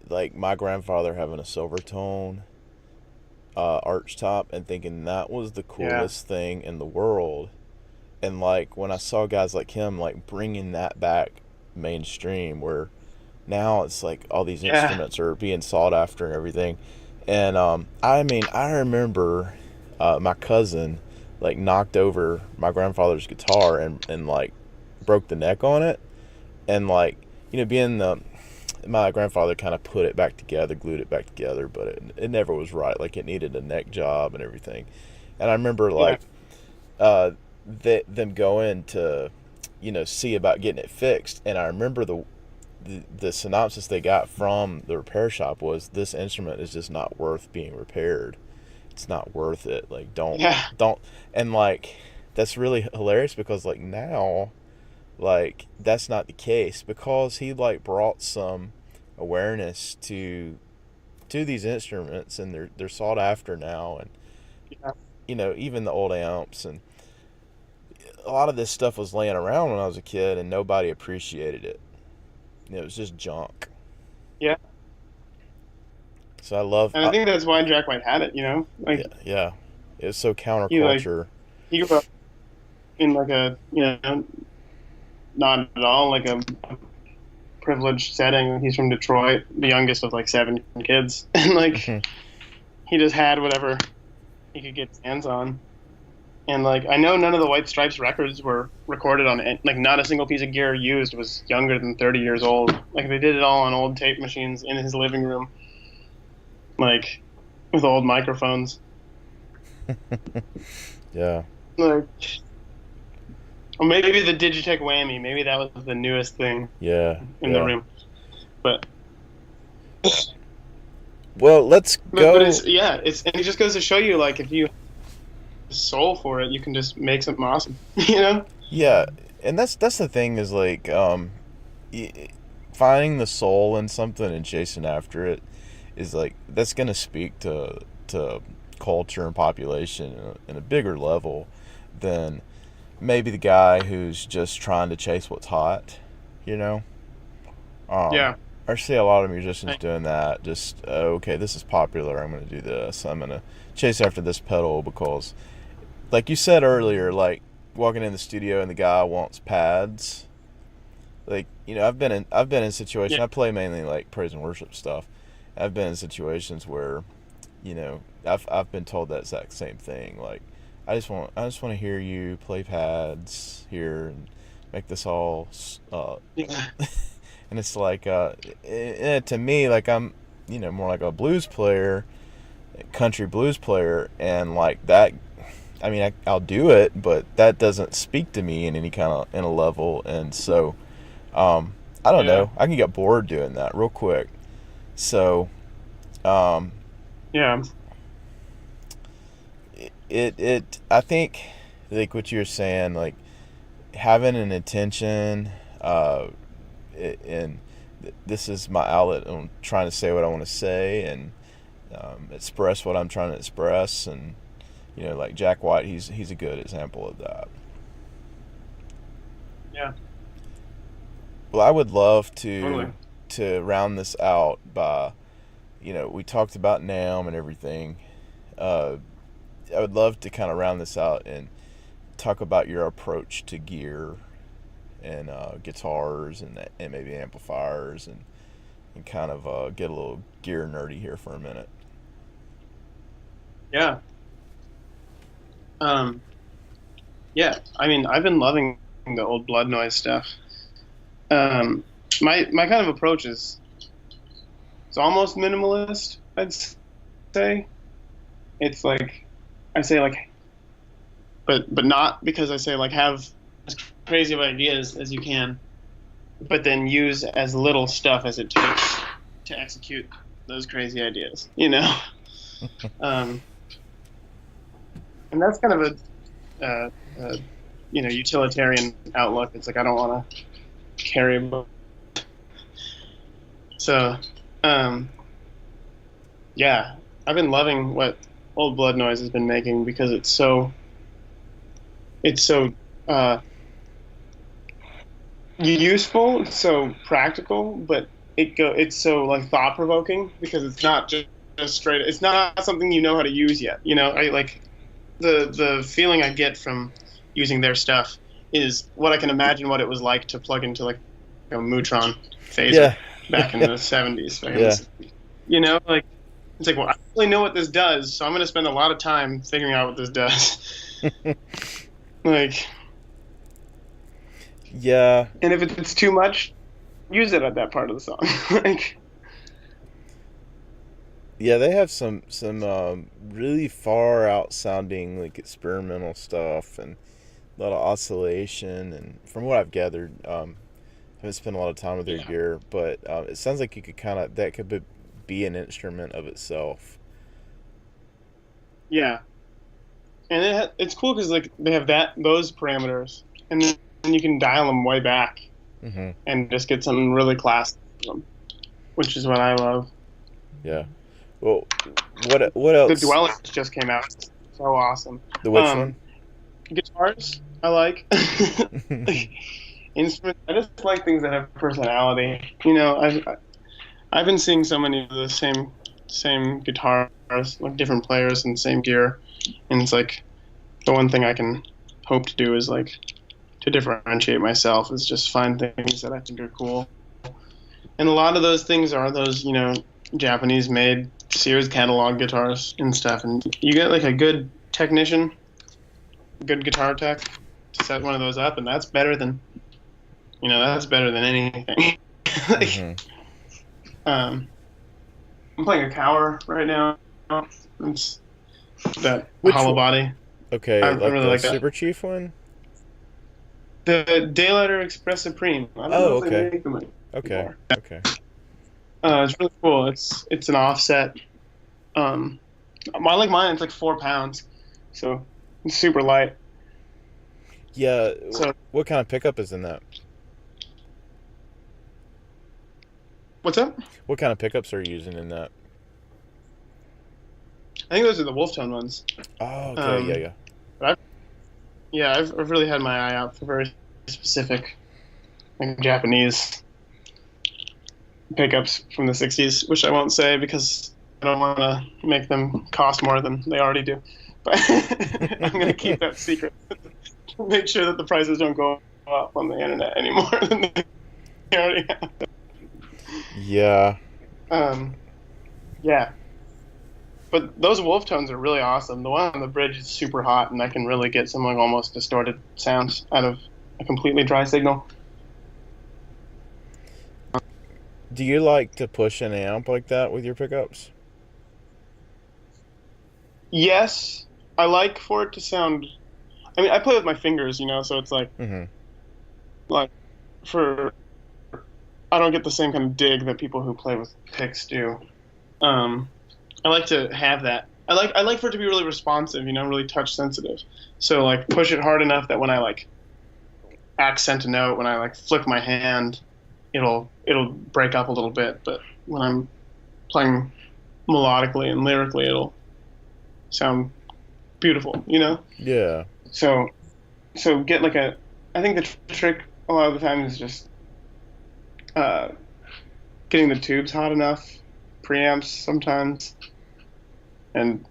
like my grandfather having a Silvertone arch top and thinking that was the yeah, coolest thing in the world. And like when I saw guys like him like bringing that back mainstream, where now it's like all these yeah, instruments are being sought after and everything. And I mean, I remember my cousin like knocked over my grandfather's guitar and like broke the neck on it, and like being the my grandfather kind of put it back together, glued it back together, but it never was right. Like it needed a neck job and everything. And I remember yeah, like them going to see about getting it fixed, and I remember the synopsis they got from the repair shop was this instrument is just not worth being repaired. It's not worth it. Like yeah, don't and like that's really hilarious because like now like that's not the case because he like brought some awareness to these instruments, and they're sought after now. And yeah. even the old amps and a lot of this stuff was laying around when I was a kid and nobody appreciated it. It was just junk. Yeah. So I love And I think that's why Jack White had it. yeah, Like yeah. It was so he like counterculture. he grew up in like a not at all like a privileged setting. He's from Detroit, the youngest of like seven kids, and like Mhm. he just had whatever he could get his hands on. And like I know none of the White Stripes records were recorded on it. Like not a single piece of gear used was younger than 30 years old. Like they did it all on old tape machines in his living room, like with old microphones. Yeah, Like, or maybe the Digitech Whammy. Maybe that was the newest thing yeah, in the yeah. room. But Well, let's but go. it's yeah, it's and it just goes to show you like if you have a soul for it, you can just make something awesome. Yeah, and that's the thing is like y- finding the soul in something and chasing after it is like that's gonna speak to culture and population in a bigger level than maybe the guy who's just trying to chase what's hot, you know. Um, Yeah. I see a lot of musicians doing that. Just okay, this is popular. I'm gonna do this. I'm gonna chase after this pedal because, like you said earlier, like walking in the studio and the guy wants pads. Like I've been in situations. Yeah. I play mainly like praise and worship stuff. I've been in situations where, I've been told that exact same thing. Like, I just want to hear you play pads here and make this all Yeah. and it's like to me, like I'm, more like a blues player, country blues player, and like that. I mean, I'll do it, but that doesn't speak to me in any kind of in a level, and so I don't Yeah. know. I can get bored doing that real quick. So Yeah. it I think like what you're saying, like having an intention, and this is my outlet. I'm trying to say what I want to say and express what I'm trying to express, and like Jack White, he's a good example of that. Yeah. Well, I would love Totally. to round this out by, we talked about NAMM and everything. Uh, I would love to kind of round this out and talk about your approach to gear and guitars and maybe amplifiers and kind of get a little gear nerdy here for a minute. Yeah. Um, yeah. I mean, I've been loving the old Blood Noise stuff. My kind of approach is it's almost minimalist, I'd say. It's like I say like, but not because I say like have as crazy of ideas as you can, but then use as little stuff as it takes to execute those crazy ideas. Um, and that's kind of a utilitarian outlook. It's like I don't want to carry a book. So, yeah, I've been loving what Old Blood Noise has been making because it's so useful, it's so practical, but it's so like thought provoking because it's not just straight. It's not something you know how to use yet. I like the feeling I get from using their stuff is what I can imagine what it was like to plug into like a Mutron phaser Yeah. back in the 70s. Yeah. Like it's like, well, I really know what this does, so I'm going to spend a lot of time figuring out what this does. Like, Yeah. and if it's too much, use it at that part of the song. Like, Yeah, they have some really far out sounding like experimental stuff and a lot of oscillation. And from what I've gathered, I haven't spent a lot of time with their yeah, gear, but it sounds like you could kind of that could be an instrument of itself. yeah, and it's cool because like they have those parameters, and then you can dial them way back Hmm. and just get something really classic from them, which is what I love. Yeah. Well, what The else? Dwellers just came out. It's so awesome. The which one? Guitars, I like. Instruments, I just like things that have personality. I've been seeing so many of the same guitars, like different players and same gear, and it's like the one thing I can hope to do is like to differentiate myself is just find things that I think are cool. And a lot of those things are those Japanese made Sears catalog guitars and stuff, and you get like a good technician, good guitar tech to set one of those up, and that's better than anything. Like, Hmm. I'm playing a Cower right now. It's that Which hollow one? body. I Okay, like really the like that. Super Chief one. The Daylighter Express Supreme. I don't know Oh, if they okay, make them okay, anymore. okay. It's really cool. It's an offset. I like mine. It's like 4 pounds, so it's super light. Yeah. So What kind of pickup is in that? what's up? What kind of pickups are you using in that? I think those are the Wolf Tone ones. Oh, okay, yeah, Um, yeah. but I've really had my eye out for very specific like Japanese pickups from the 60s, which I won't say because I don't want to make them cost more than they already do. But I'm going to keep that secret. Make sure that the prices don't go up on the internet anymore than they already have. Yeah. Um, yeah. But those wolf tones are really awesome. The one on the bridge is super hot, and I can really get some like almost distorted sounds out of a completely dry signal. Do you like to push an amp like that with your pickups? Yes, I like for it to sound. I mean, I play with my fingers, so it's Mm-hmm. like for I don't get the same kind of dig that people who play with picks do. Um, I like to have that. I like for it to be really responsive, really touch sensitive. So like push it hard enough that when I like accent a note, when I like flick my hand, it'll break up a little bit. But when I'm playing melodically and lyrically, it'll sound beautiful. Yeah. So get like a. I think the trick a lot of the time is just uh, getting the tubes hot enough, preamps sometimes, and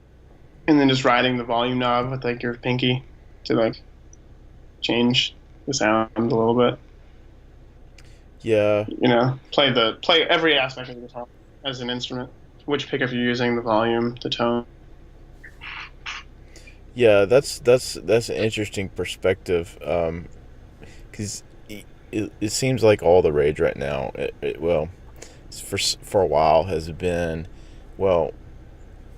then just riding the volume knob with like your pinky to like change the sound a little bit. Yeah. Play every aspect of the guitar as an instrument. Which pickup you're using, the volume, the tone. Yeah, that's an interesting perspective. Because it seems like all the rage right now, well, for a while has been, well,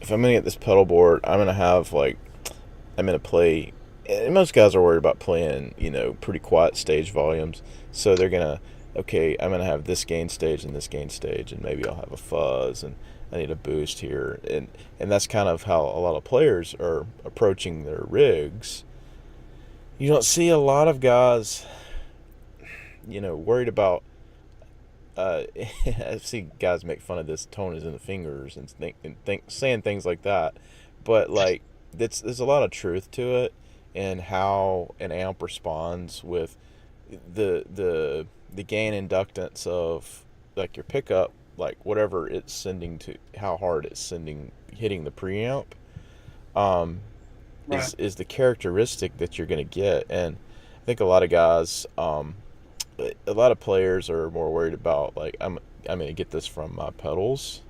if I'm gonna get this pedal board, I'm gonna play. And most guys are worried about playing, pretty quiet stage volumes, so they're gonna, okay, I'm gonna have this gain stage and this gain stage, and maybe I'll have a fuzz, and I need a boost here, and that's kind of how a lot of players are approaching their rigs. You don't see a lot of guys, worried about. I see guys make fun of this tone is in the fingers and saying things like that, but like there's a lot of truth to it and how an amp responds with the gain inductance of like your pickup, like whatever it's sending to how hard it's hitting the preamp, um, Right. is the characteristic that you're gonna get. And I think a lot of guys, a lot of players are more worried about like I'm gonna get this from my pedals,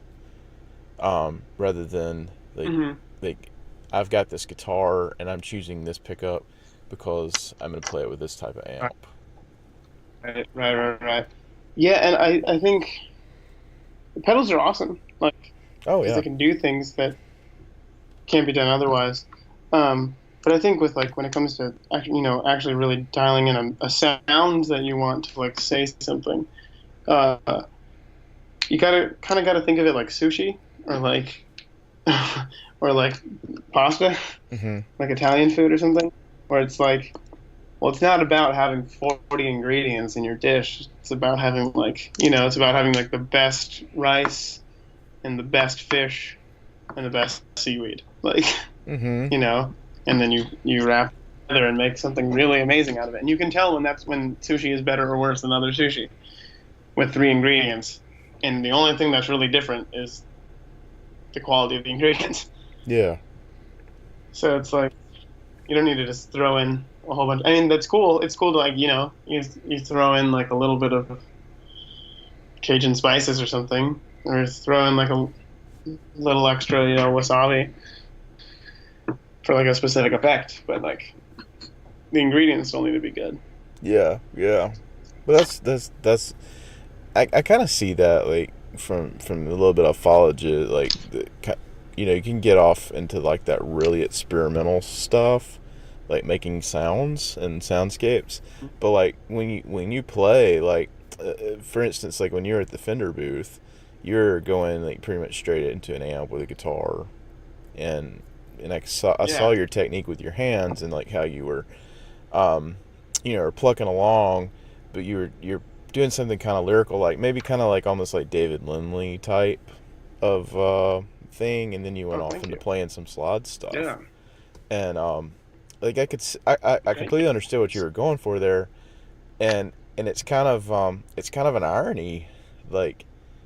rather than Hmm. like I've got this guitar and I'm choosing this pickup because I'm gonna play it with this type of Right. amp. Right. Yeah, and I think the pedals are awesome. Like Oh because they yeah. can do things that can't be done otherwise. But I think with like when it comes to actually really dialing in a sound that you want to like say something, uh, you gotta think of it like sushi or like or like pasta, Hmm. like Italian food or something, where it's like, well, it's not about having 40 ingredients in your dish. It's about having it's about having like the best rice and the best fish and the best seaweed. Like, Hmm. you know, and then you wrap it together and make something really amazing out of it. And you can tell when sushi is better or worse than other sushi with three ingredients. And the only thing that's really different is the quality of the ingredients. Yeah. So it's like you don't need to just throw in a whole bunch. I mean, that's cool. It's cool to like you throw in like a little bit of Cajun spices or something, or throw in like a little extra wasabi for like a specific effect. But like the ingredients don't need to be good. Yeah. Yeah. But that's I kind of see that like from a little bit of phology, like you can get off into like that really experimental stuff, like making sounds and soundscapes. But like when you play, like for instance, like when you're at the Fender booth, you're going like pretty much straight into an amp with a guitar, and I saw Yeah. your technique with your hands and like how you were, um, plucking along, but you're doing something kind of lyrical, like maybe kind of like almost like David Lindley type of thing, and then you went Oh, off thank into you. playing some slide stuff, Yeah. and like I Thank you. completely understood what you were going for there, and it's kind of an irony, like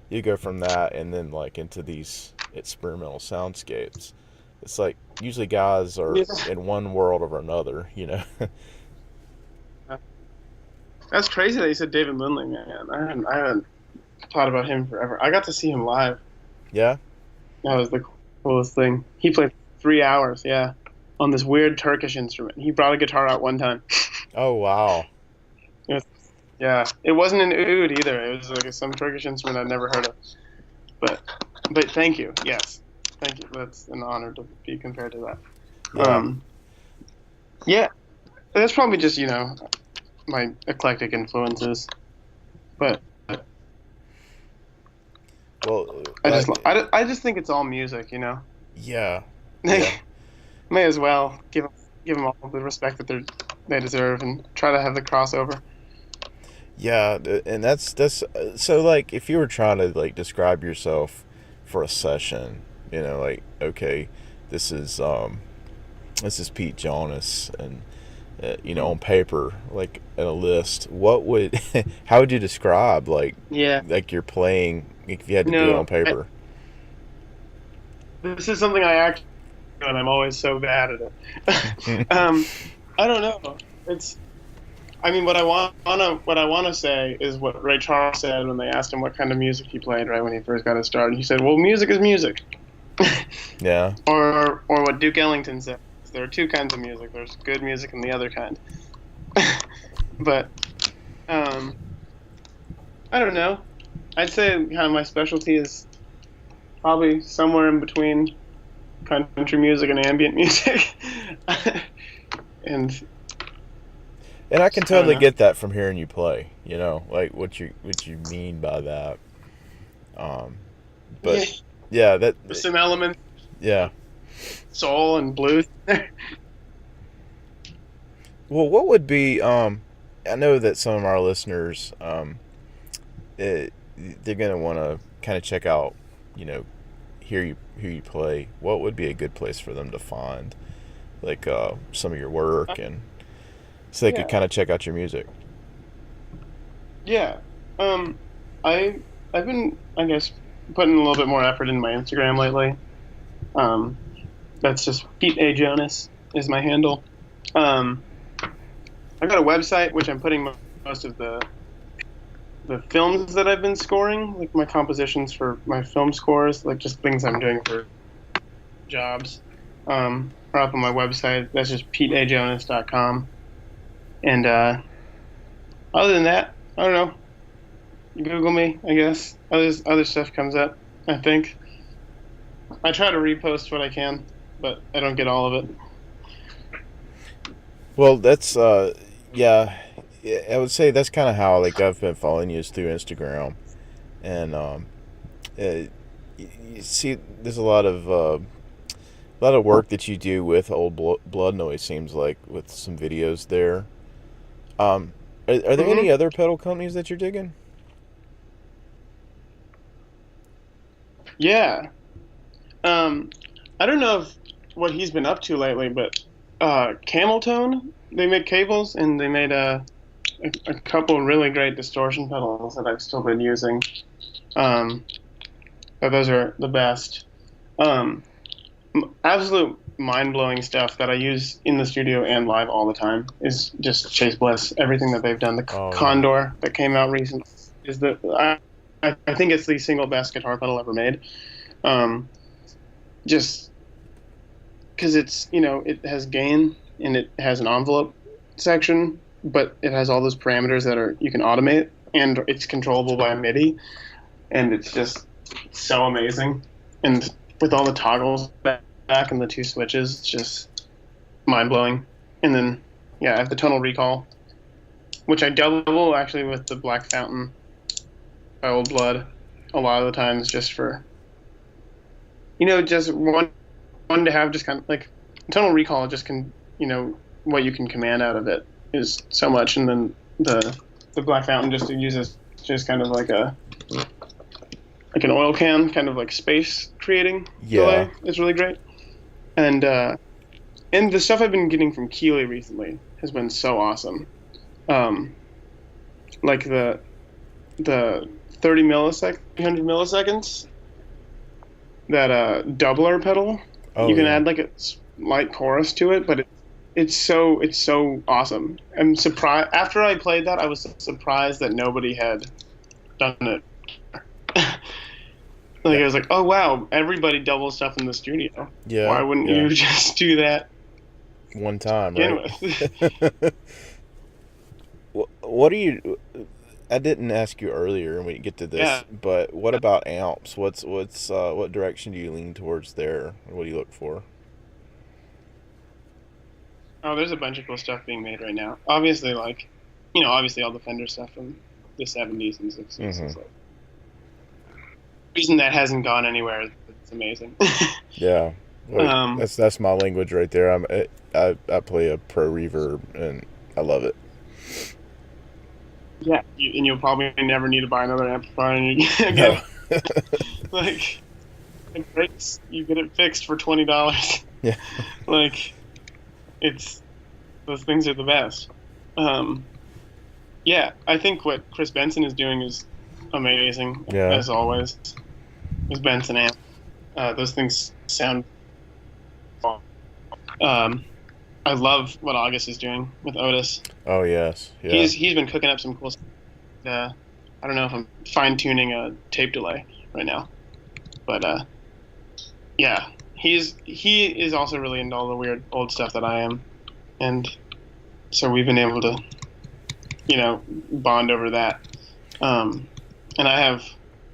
you go from that and then like into these experimental soundscapes. It's like usually guys are Yeah. in one world or another. That's crazy that you said David Lindley, man. I haven't thought about him forever. I got to see him live. Yeah. That was the coolest thing. He played 3 hours, yeah, on this weird Turkish instrument. He brought a guitar out one time. Oh wow. It was, yeah, it wasn't an oud either. It was like some Turkish instrument I'd never heard of. But thank you. Yes, thank you. That's an honor to be compared to that. Yeah. Yeah, that's probably just my eclectic influences. But Well, I just think it's all music, yeah. Yeah. May as well give them all the respect that they deserve and try to have the crossover. Yeah, and that's so like if you were trying to like describe yourself for a session, like okay, this is Pete Jonas and on paper like in a list, what would how would you describe like your playing if you had to do it on paper? This is something I actually do, and I'm always so bad at it. I don't know. What I want to say is what Ray Charles said when they asked him what kind of music he played right when he first got his start. He said, "Well, music is music." Yeah. Or what Duke Ellington said. There are two kinds of music. There's good music and the other kind. But I don't know. I'd say kind of my specialty is probably somewhere in between country music and ambient music. and I can totally get that from hearing you play, like what you mean by that. But yeah, that there's some elements. Yeah. Soul and blues. Well, what would be I know that some of our listeners they're going to want to kind of check out, hear you play. What would be a good place for them to find like some of your work and so they could kind of check out your music? Yeah. I've been, I guess, putting a little bit more effort in my Instagram lately. That's just Pete A. Jonas is my handle. I've got a website which I'm putting most of the films that I've been scoring, like my compositions for my film scores, like just things I'm doing for jobs, are up on my website. That's just PeteAJonas.com. And other than that, I don't know. Google me, I guess. Other stuff comes up, I think. I try to repost what I can, but I don't get all of it. Well, that's yeah, I would say that's kind of how like I've been following you is through Instagram, and you see there's a lot of work that you do with Old Blood Noise, seems like, with some videos there. Are there any other pedal companies that you're digging? Yeah. I don't know what he's been up to lately, but CamelTone, they make cables, and they made a couple really great distortion pedals that I've still been using. But those are the best. Absolute mind-blowing stuff that I use in the studio and live all the time is just Chase Bliss. Everything that they've done, the Condor that came out recently is I think it's the single best guitar pedal ever made. Just because it's, it has gain and it has an envelope section, but it has all those parameters that you can automate, and it's controllable by MIDI, and it's just so amazing. And with all the toggles back and the two switches, it's just mind-blowing. And then, I have the tonal recall, which I double actually with the Black Fountain by Old Blood a lot of the times, just for, just one to have, just kind of like tonal recall, just can, what you can command out of it is so much. And then the Black Fountain just uses just kind of like an oil can, kind of like space creating delay. It's really great. And the stuff I've been getting from Keeley recently has been so awesome. Like the 300 milliseconds, that doubler pedal. You can add like a light chorus to it, but it's so awesome. I'm surprised. After I played that, I was surprised that nobody had done it. Like Yeah. it was like, oh wow, everybody doubles stuff in the studio. Yeah. Why wouldn't Yeah. you just do that One to time, begin right? with? What do you? I didn't ask you earlier, and we didn't get to this, Yeah. but what about amps? What direction do you lean towards there? What do you look for? Oh, there's a bunch of cool stuff being made right now. Obviously, like, obviously all the Fender stuff from the 70s and 60s Mm-hmm. is like reason that hasn't gone anywhere. It's amazing. Yeah, like um, that's my language right there. I play a pro reverb and I love it. yeah, and you'll probably never need to buy another amplifier No. again. Like, it breaks, you get it fixed for $20. Yeah. Like, it's those things are the best. Um, yeah, I think what Chris Benson is doing is amazing Yeah. as always. His Benson amp, those things sound. Um, I love what August is doing with Otis. Oh yes. Yeah. He's been cooking up some cool stuff. I don't know if I'm fine tuning a tape delay right now, but yeah, he is also really into all the weird old stuff that I am, and so we've been able to bond over that. And I have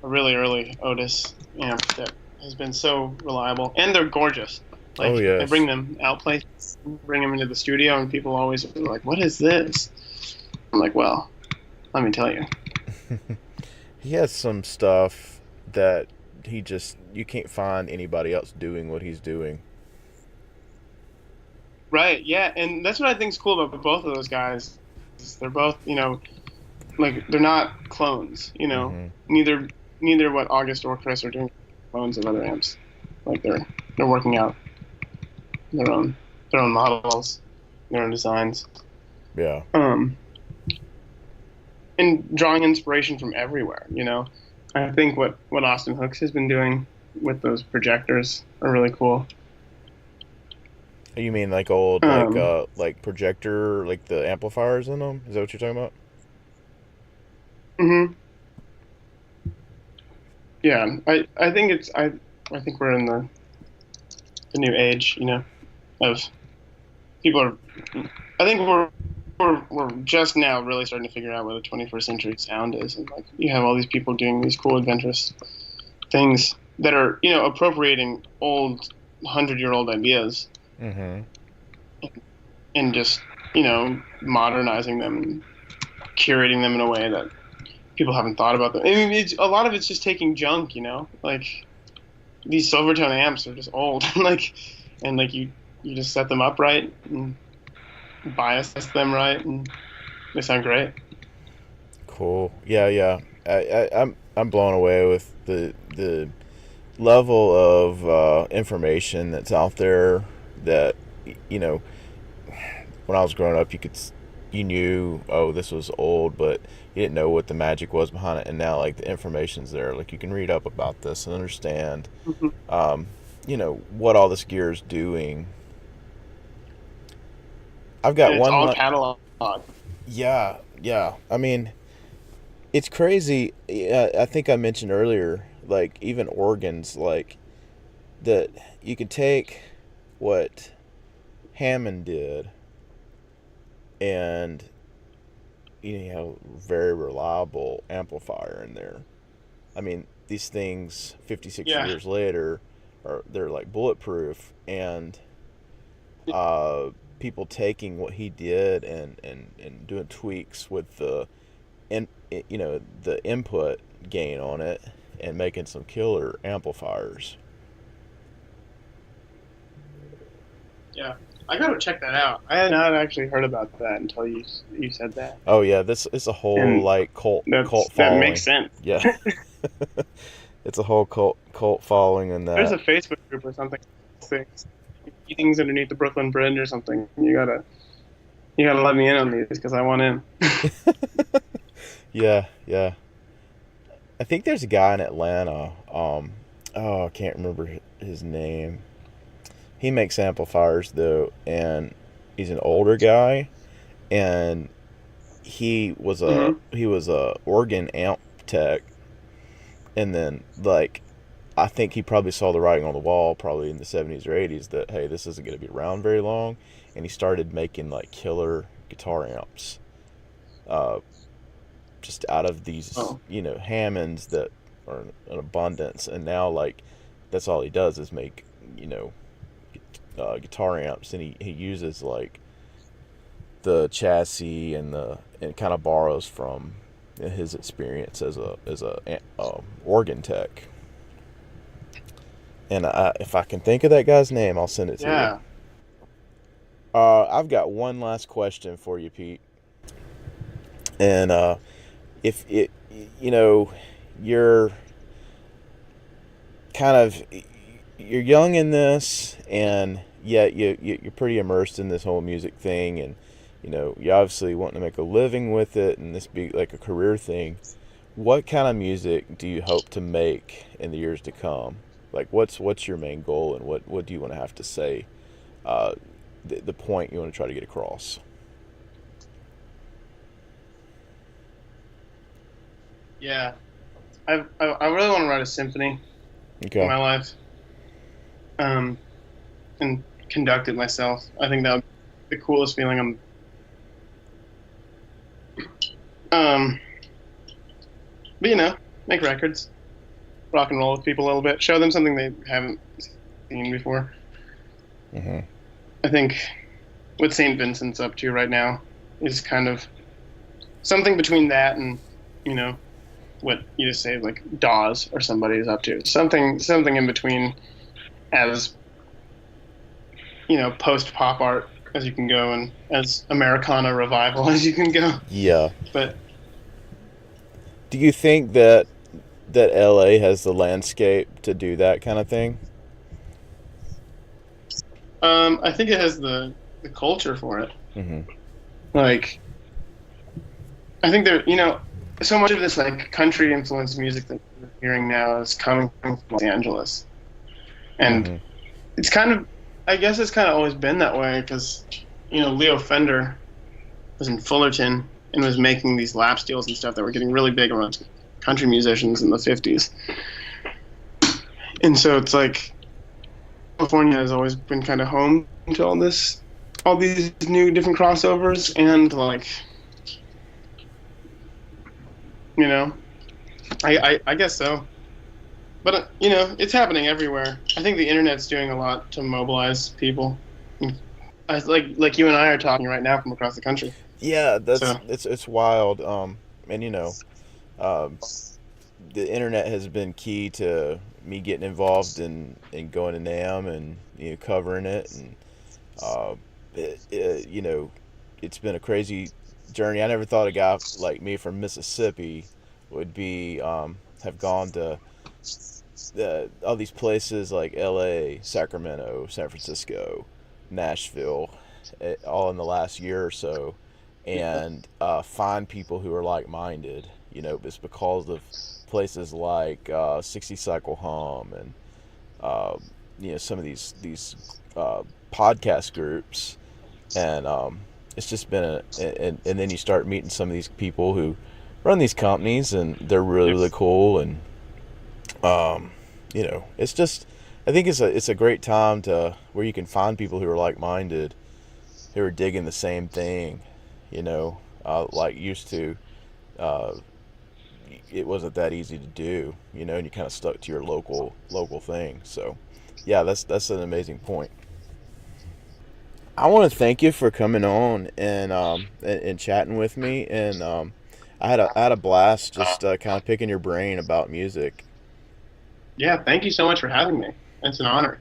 a really early Otis amp that has been so reliable, and they're gorgeous. Oh Like I yes. bring them out places, bring them into the studio, and people always are like, "What is this?" I'm like, "Well, let me tell you." He has some stuff that you can't find anybody else doing what he's doing. Right? Yeah, and that's what I think is cool about both of those guys. Is they're both, like they're not clones. Mm-hmm. Neither what August or Chris are doing clones of other amps. Like they're working out their own models, their own designs. Yeah. And drawing inspiration from everywhere. I think what Austin Hooks has been doing with those projectors are really cool. You mean like old Um, like projector like the amplifiers in them? Is that what you're talking about? hmm Yeah, I think I think we're in the new age, of people are. I think we're just now really starting to figure out what the 21st century sound is, and like you have all these people doing these cool adventurous things that are appropriating old 100-year-old ideas Mm-hmm. and just modernizing them and curating them in a way that people haven't thought about them. I mean, a lot of it's just taking junk, like these Silvertone amps are just old, and you just set them up right and bias them right, and they sound great. Cool. Yeah, yeah. I'm blown away with the level of information that's out there. That you know, when I was growing up, you knew, oh, this was old, but you didn't know what the magic was behind it. And now, like, the information's there. Like, you can read up about this and understand, Mhm. um, what all this gear is doing. I've got And it's one. all catalog. Yeah, yeah. I mean, it's crazy. I think I mentioned earlier, like, even organs, like, that you can take what Hammond did and have a very reliable amplifier in there. I mean, these things 56 Yeah. years later they're like bulletproof, and people taking what he did and doing tweaks with the input gain on it and making some killer amplifiers. Yeah. I gotta check that out. I had not actually heard about that until you said that, Oh yeah, this is a whole and like cult that makes following. sense. Yeah. It's a whole cult following in There's that. a Facebook group or something. Things underneath the Brooklyn Bridge or something. You gotta let me in on these because I want in. Yeah, yeah. I think there's a guy in Atlanta. Oh, I can't remember his name. He makes amplifiers though, and he's an older guy, and hmm he was a organ amp tech, and then like I think he probably saw the writing on the wall, probably in the 70s or 80s, that hey, this isn't going to be around very long, and he started making like killer guitar amps, uh, just out of these Oh, Hammonds that are in abundance, and now like that's all he does is make you know guitar amps, and he uses like the chassis and kind of borrows from his experience as a organ tech. And if I can think of that guy's name, I'll send it to you. yeah. I've got one last question for you, Pete. And if it, you know, you're kind of you're young in this, and yet you're pretty immersed in this whole music thing, and you obviously want to make a living with it, and this be like a career thing. What kind of music do you hope to make in the years to come? Like, what's your main goal, and what do you want to have to say? Uh, the point you want to try to get across. Yeah. I really want to write a symphony in Okay. my life, um, and conduct it myself. I think that would be the coolest feeling. Um, but make records, rock and roll with people a little bit, show them something they haven't seen before. Hmm. I think what St. Vincent's up to right now is kind of something between that and, you know, what you just say, like Dawes or somebody is up to. Something in between, as, post pop art as you can go, and as Americana revival as you can go. Yeah. But Do you think that LA has the landscape to do that kind of thing? I think it has the culture for it. Hmm. Like, I think so much of this like country influenced music that we're hearing now is coming from Los Angeles, and Hmm. it's kind of, I guess it's kind of always been that way because, Leo Fender was in Fullerton and was making these lap steels and stuff that were getting really big around country musicians in the 50s. And so it's like California has always been kind of home to all these new different crossovers, and like, you know, I guess so. But it's happening everywhere. I think the internet's doing a lot to mobilize people. Like you and I are talking right now from across the country. Yeah, So it's wild. And um, the internet has been key to me getting involved in going to NAMM and covering it, and uh, it's been a crazy journey. I never thought a guy like me from Mississippi would be have gone to all these places like L.A., Sacramento, San Francisco, Nashville, all in the last year or so, and find people who are like-minded. It's because of places like 60 Cycle Hum and uh, some of these podcast groups, and it's just been and then you start meeting some of these people who run these companies, and they're really really cool, and um, it's just, I think it's a great time to where you can find people who are like-minded, who are digging the same thing, like used to. Uh, it wasn't that easy to do, and you kind of stuck to your local thing. So, yeah, that's an amazing point. I want to thank you for coming on and chatting with me, and I had a blast just kind of picking your brain about music. yeah, thank you so much for having me. It's an honor.